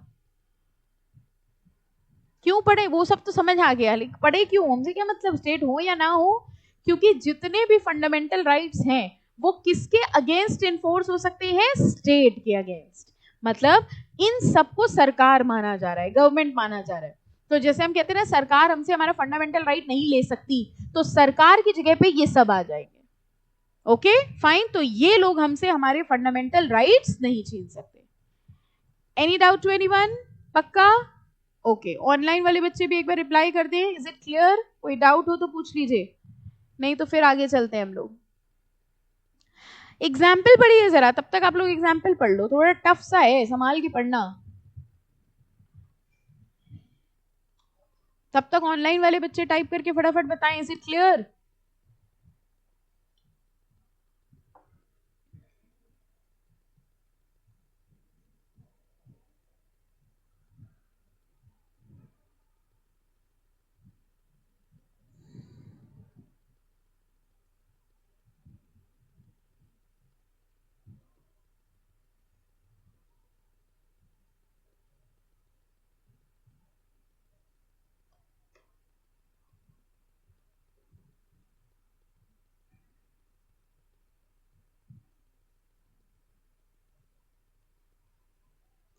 क्यों पढ़े? वो सब तो समझ आ गया, लेकिन पढ़े क्यों? हमसे क्या मतलब स्टेट हो या ना हो? क्योंकि जितने भी फंडामेंटल राइट्स हैं वो किसके अगेंस्ट इन्फोर्स हो सकते हैं? स्टेट के अगेंस्ट। मतलब इन सबको सरकार माना जा रहा है, गवर्नमेंट माना जा रहा है। तो जैसे हम कहते हैं ना, सरकार हमसे हमारा फंडामेंटल राइट नहीं ले सकती, तो सरकार की जगह पे ये सब आ जाएंगे। ओके फाइन, तो ये लोग हमसे हमारे फंडामेंटल राइट्स नहीं छीन सकते। Any doubt to anyone? पक्का? ओके, ऑनलाइन वाले बच्चे भी एक बार रिप्लाई कर दें। Is it clear? कोई डाउट हो तो पूछ लीजिए, नहीं तो फिर आगे चलते हैं हम लोग। एग्जाम्पल पढ़िए जरा, तब तक आप लोग एग्जाम्पल पढ़ लो, थोड़ा टफ सा है, संभाल के पढ़ना। तब तक ऑनलाइन वाले बच्चे टाइप करके फटाफट बताएं, इज इट क्लियर?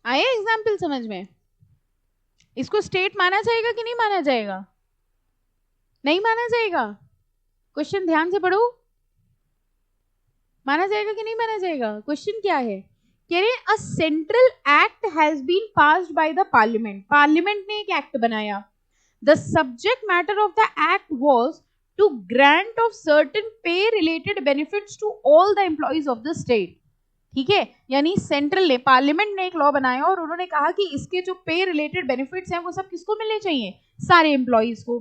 आया एग्जाम्पल समझ में? इसको स्टेट माना जाएगा कि नहीं माना जाएगा? नहीं माना जाएगा? क्वेश्चन ध्यान से पढ़ो, माना जाएगा कि नहीं माना जाएगा? क्वेश्चन क्या है? कह रहे a central act has been passed by the parliament. Parliament ने एक एक्ट बनाया। The subject matter of the act was to grant of certain pay related benefits to all the employees of the state. ठीक है, यानी central ने, parliament ने एक law बनाया और उन्होंने कहा कि इसके जो पे रिलेटेड बेनिफिट्स हैं वो सब किसको मिलने चाहिए? सारे एम्प्लॉइज को।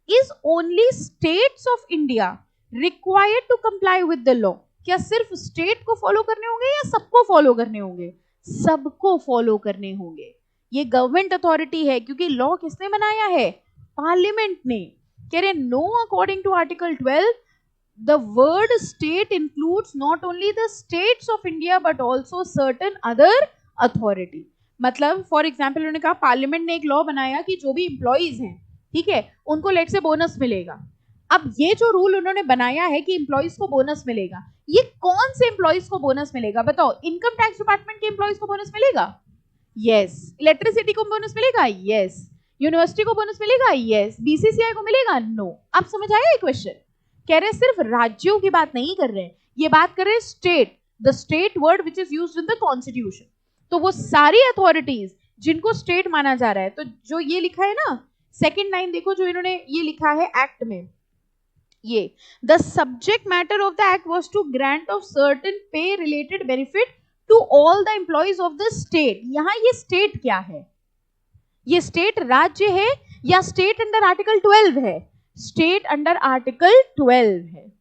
Is only states of India required to comply with the law? क्या सिर्फ स्टेट को फॉलो करने होंगे या सबको फॉलो करने होंगे? सबको फॉलो करने होंगे। ये गवर्नमेंट अथॉरिटी है, क्योंकि लॉ किसने बनाया है? पार्लियामेंट ने। कह रहे no, according to article 12 the word state includes not only the states of India but also certain other authority। मतलब फॉर एग्जाम्पल उन्होंने कहा, पार्लियामेंट ने एक लॉ बनाया कि जो भी एम्प्लॉइज हैं, ठीक है, उनको लेट से बोनस मिलेगा। अब ये जो रूल उन्होंने बनाया है कि एम्प्लॉइज को बोनस मिलेगा, ये कौन से एम्प्लॉइज को बोनस मिलेगा? बताओ। इनकम टैक्स डिपार्टमेंट के एम्प्लॉइज को बोनस मिलेगा? यस। इलेक्ट्रिसिटी को बोनस मिलेगा? यस। यूनिवर्सिटी को बोनस मिलेगा? यस। बीसीसीआई को मिलेगा? नो। अब समझ आया ये क्वेश्चन? कह रहे सिर्फ राज्यों की बात नहीं कर रहे हैं, ये बात कर रहे हैं state, the state word which is used in the constitution. तो वो सारी अथॉरिटीज जिनको स्टेट माना जा रहा है, तो जो ये लिखा है ना, सेकंड लाइन देखो, जो इन्होंने ये लिखा है एक्ट में, ये the subject matter of the act was to grant of certain pay related benefit to all the employees of the state. यहां ये स्टेट क्या है? ये स्टेट राज्य है या स्टेट अंडर आर्टिकल 12 है? स्टेट अंडर आर्टिकल 12 है।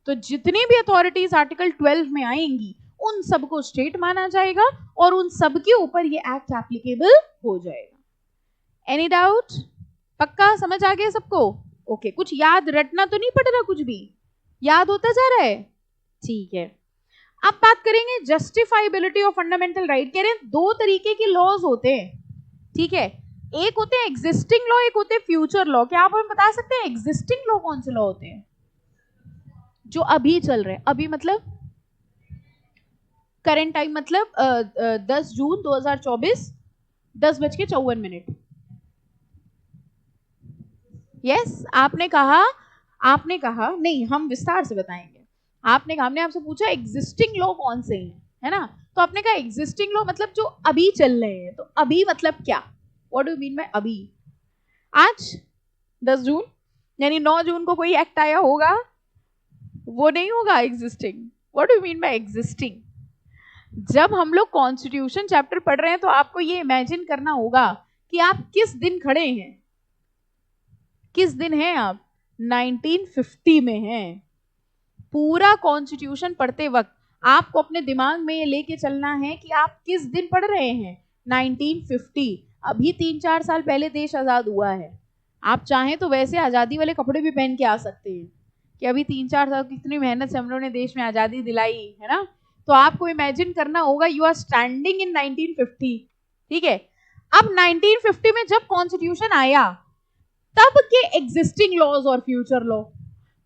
तो जितनी भी अथॉरिटीज आर्टिकल 12 में आएंगी उन सबको स्टेट माना जाएगा और उन सब के ऊपर ये एक्ट एप्लीकेबल हो जाएगा। Any doubt? पक्का समझ आ गया सबको? ओके, कुछ याद रटना तो नहीं पड़ रहा, कुछ भी याद होता जा रहा है? ठीक है। अब बात करेंगे जस्टिफाइबिलिटी ऑफ फंडामेंटल राइट। कह रहे हैं दो तरीके के लॉज होते हैं, ठीक है? एक होते हैं एग्जिस्टिंग लॉ, एक होते हैं फ्यूचर लॉ। क्या आप हमें बता सकते हैं एग्जिस्टिंग लॉ कौन से लॉ होते हैं? जो अभी चल रहे हैं। अभी मतलब करंट टाइम, मतलब 10 जून 2024 10:54। यस, आपने कहा नहीं, हम विस्तार से बताएंगे। आपने कहा, हमने आपसे पूछा एग्जिस्टिंग लॉ कौन से हैं, है ना? तो आपने कहा एग्जिस्टिंग लॉ मतलब जो अभी चल रहे हैं। तो अभी मतलब क्या? What do you mean by अभी? आज 10 जून यानी 9 जून को कोई एक्ट आया होगा, वो नहीं होगा existing. What do you mean by existing? जब हम लोग कॉन्स्टिट्यूशन चैप्टर पढ़ रहे हैं तो आपको ये इमेजिन करना होगा कि आप किस दिन खड़े हैं। किस दिन हैं आप? 1950 में हैं। पूरा कॉन्स्टिट्यूशन पढ़ते वक्त आपको अपने दिमाग में ये लेके चलना है कि आप किस दिन पढ़ रहे हैं। 1950, अभी 3-4 साल पहले देश आजाद हुआ है। आप चाहें तो वैसे आजादी वाले कपड़े भी पहन के आ सकते हैं कि अभी 3-4 साल कितनी मेहनत से हम लोगों ने देश में आजादी दिलाई है ना। तो आपको इमेजिन करना होगा यू आर स्टैंडिंग इन 1950, ठीक है? अब 1950 में जब कॉन्स्टिट्यूशन आया तब के एग्जिस्टिंग लॉज और फ्यूचर लॉ।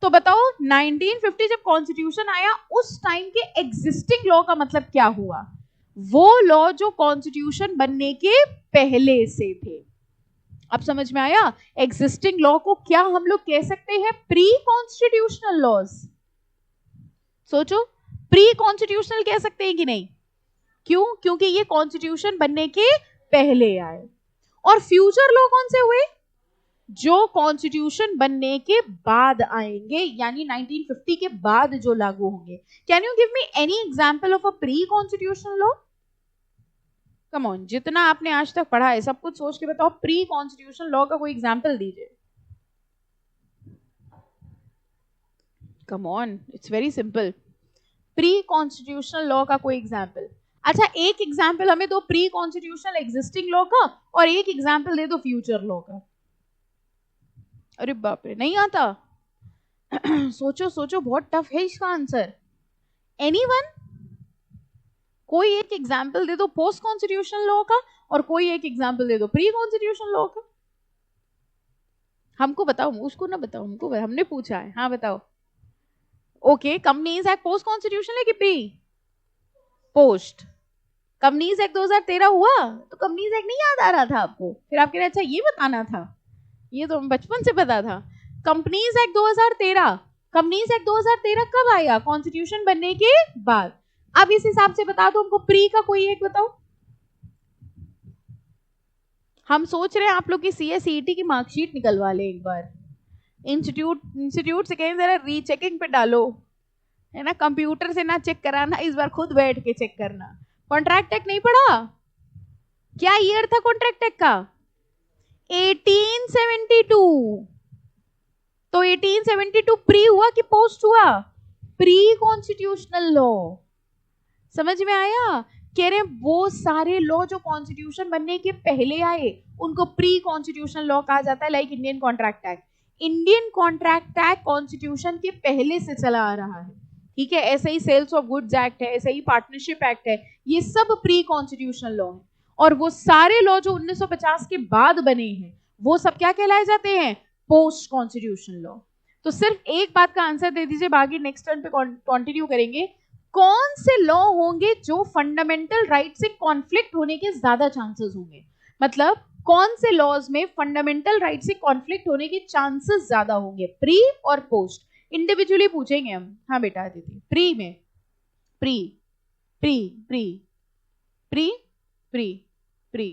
तो बताओ 1950 जब कॉन्स्टिट्यूशन आया उस टाइम के एग्जिस्टिंग लॉ का मतलब क्या हुआ? वो लॉ जो कॉन्स्टिट्यूशन बनने के पहले से थे। अब समझ में आया? एग्जिस्टिंग लॉ को क्या हम लोग कह सकते हैं? Pre constitutional laws. सोचो, प्री कॉन्स्टिट्यूशनल कह सकते हैं कि नहीं? क्यों? क्योंकि ये कॉन्स्टिट्यूशन बनने के पहले आए। और फ्यूचर लॉ कौन से हुए? जो कॉन्स्टिट्यूशन बनने के बाद आएंगे, यानी 1950 के बाद जो लागू होंगे। Can you give me any example of a pre constitutional law? Come on, जितना आपने आज तक पढ़ा है सब कुछ सोच के बताओ, प्री कॉन्स्टिट्यूशनल लॉ का कोई एग्जांपल दीजिए। Come on, it's very simple. Pre constitutional law का कोई एग्जांपल। अच्छा, एक एग्जांपल हमें दो प्री कॉन्स्टिट्यूशनल एग्जिस्टिंग लॉ का, और एक एग्जांपल दे दो फ्यूचर लॉ का। अरे बाप रे, नहीं आता? सोचो सोचो, बहुत टफ है इसका आंसर। एनीवन? कोई एक एग्जांपल दे दो पोस्ट कॉन्स्टिट्यूशनल लॉ का, और कोई एक एग्जांपल दे दो प्री कॉन्स्टिट्यूशनल लॉ का। हमको बताओ, उसको ना बताओ, हमको, हमने पूछा है। हाँ बताओ। Okay, companies act post constitutional है कि प्री? पोस्ट। कंपनीज एक्ट 2013 हुआ तो कंपनीज एक्ट नहीं याद आ रहा था आपको? फिर आप कह रहे अच्छा ये बताना था, ये तो बचपन से पता था। कंपनीज एक्ट 2013, कंपनीज एक्ट 2013 कब आया? कॉन्स्टिट्यूशन बनने के बाद। अब इस हिसाब से बता दो हमको प्री का कोई एक बताओ। हम सोच रहे हैं आप लोग की CSET की मार्कशीट निकलवा ले एक बार। इंस्टीट्यूट से कहें जरा रीचेकिंग पे डालो, है ना? कंप्यूटर से ना चेक कराना, इस बार खुद बैठ के चेक करना। कॉन्ट्रैक्ट एक्ट नहीं पढ़ा? क्या ईयर था कॉन्ट्रैक्ट एक्ट का? 1872। तो 1872 प्री हुआ कि पोस्ट हुआ? Pre constitutional law. समझ में आया? कह रहे हैं वो सारे लॉ जो कॉन्स्टिट्यूशन बनने के पहले आए उनको प्री कॉन्स्टिट्यूशनल लॉ कहा जाता है। Like Indian contract act. Indian contract act constitution के पहले से चला आ रहा है, ठीक है? ऐसे ही सेल्स ऑफ गुड्स एक्ट है, ऐसे ही पार्टनरशिप एक्ट है, ये सब प्री कॉन्स्टिट्यूशनल लॉ है। और वो सारे लॉ जो 1950 के बाद बने हैं वो सब क्या कहलाए जाते हैं? Post constitutional law. तो सिर्फ एक बात का आंसर दे दीजिए, बाकी नेक्स्ट टर्न पे कंटिन्यू करेंगे। कौन से लॉ होंगे जो फंडामेंटल राइट से कॉन्फ्लिक्ट होने के ज्यादा चांसेस होंगे? मतलब कौन से लॉज में फंडामेंटल राइट से कॉन्फ्लिक्ट होने के चांसेस ज्यादा होंगे? प्री और पोस्ट इंडिविजुअली पूछेंगे हम। हाँ बेटा दीदी, प्री में pre pre pre pre pre pre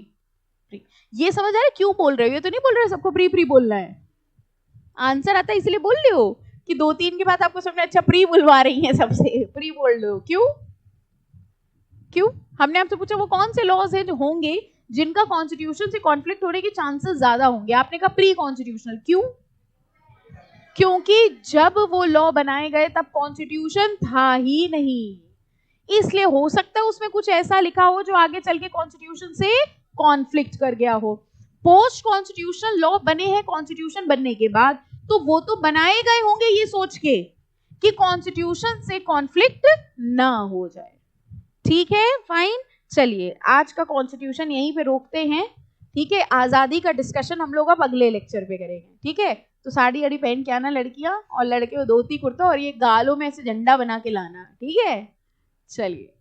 pre, ये समझ आ रहा है क्यों बोल रहे हो? ये तो नहीं बोल रहे सबको प्री प्री बोलना है। आंसर आता है इसलिए बोल रहे हो कि 2-3 के बाद आपको समझ में अच्छा प्री बुलवा रही हैं सबसे, प्री बोल दो। क्यों? हमने आपसे पूछा वो कौन से लॉज हैं जो होंगे जिनका कॉन्स्टिट्यूशन से कॉन्फ्लिक्ट होने के चांसेस ज्यादा होंगे, आपने कहा प्री कॉन्स्टिट्यूशनल। क्यों? क्योंकि जब वो लॉ बनाए गए तब कॉन्स्टिट्यूशन था ही नहीं, इसलिए हो सकता है उसमें कुछ ऐसा लिखा हो जो आगे चल के कॉन्स्टिट्यूशन से कॉन्फ्लिक्ट कर गया हो। पोस्ट कॉन्स्टिट्यूशनल लॉ बने हैं कॉन्स्टिट्यूशन बनने के बाद, तो वो तो बनाए गए होंगे ये सोच के कि कॉन्स्टिट्यूशन से कॉन्फ्लिक्ट ना हो जाए। ठीक है, फाइन। चलिए आज का कॉन्स्टिट्यूशन यहीं पे रोकते हैं। ठीक है, आजादी का डिस्कशन हम लोग अब अगले लेक्चर पे करेंगे। ठीक है, तो साड़ी अड़ी पहन के आना लड़कियां, और लड़के को धोती कुर्ता, और ये गालों में ऐसे झंडा बना के लाना। ठीक है, चलिए।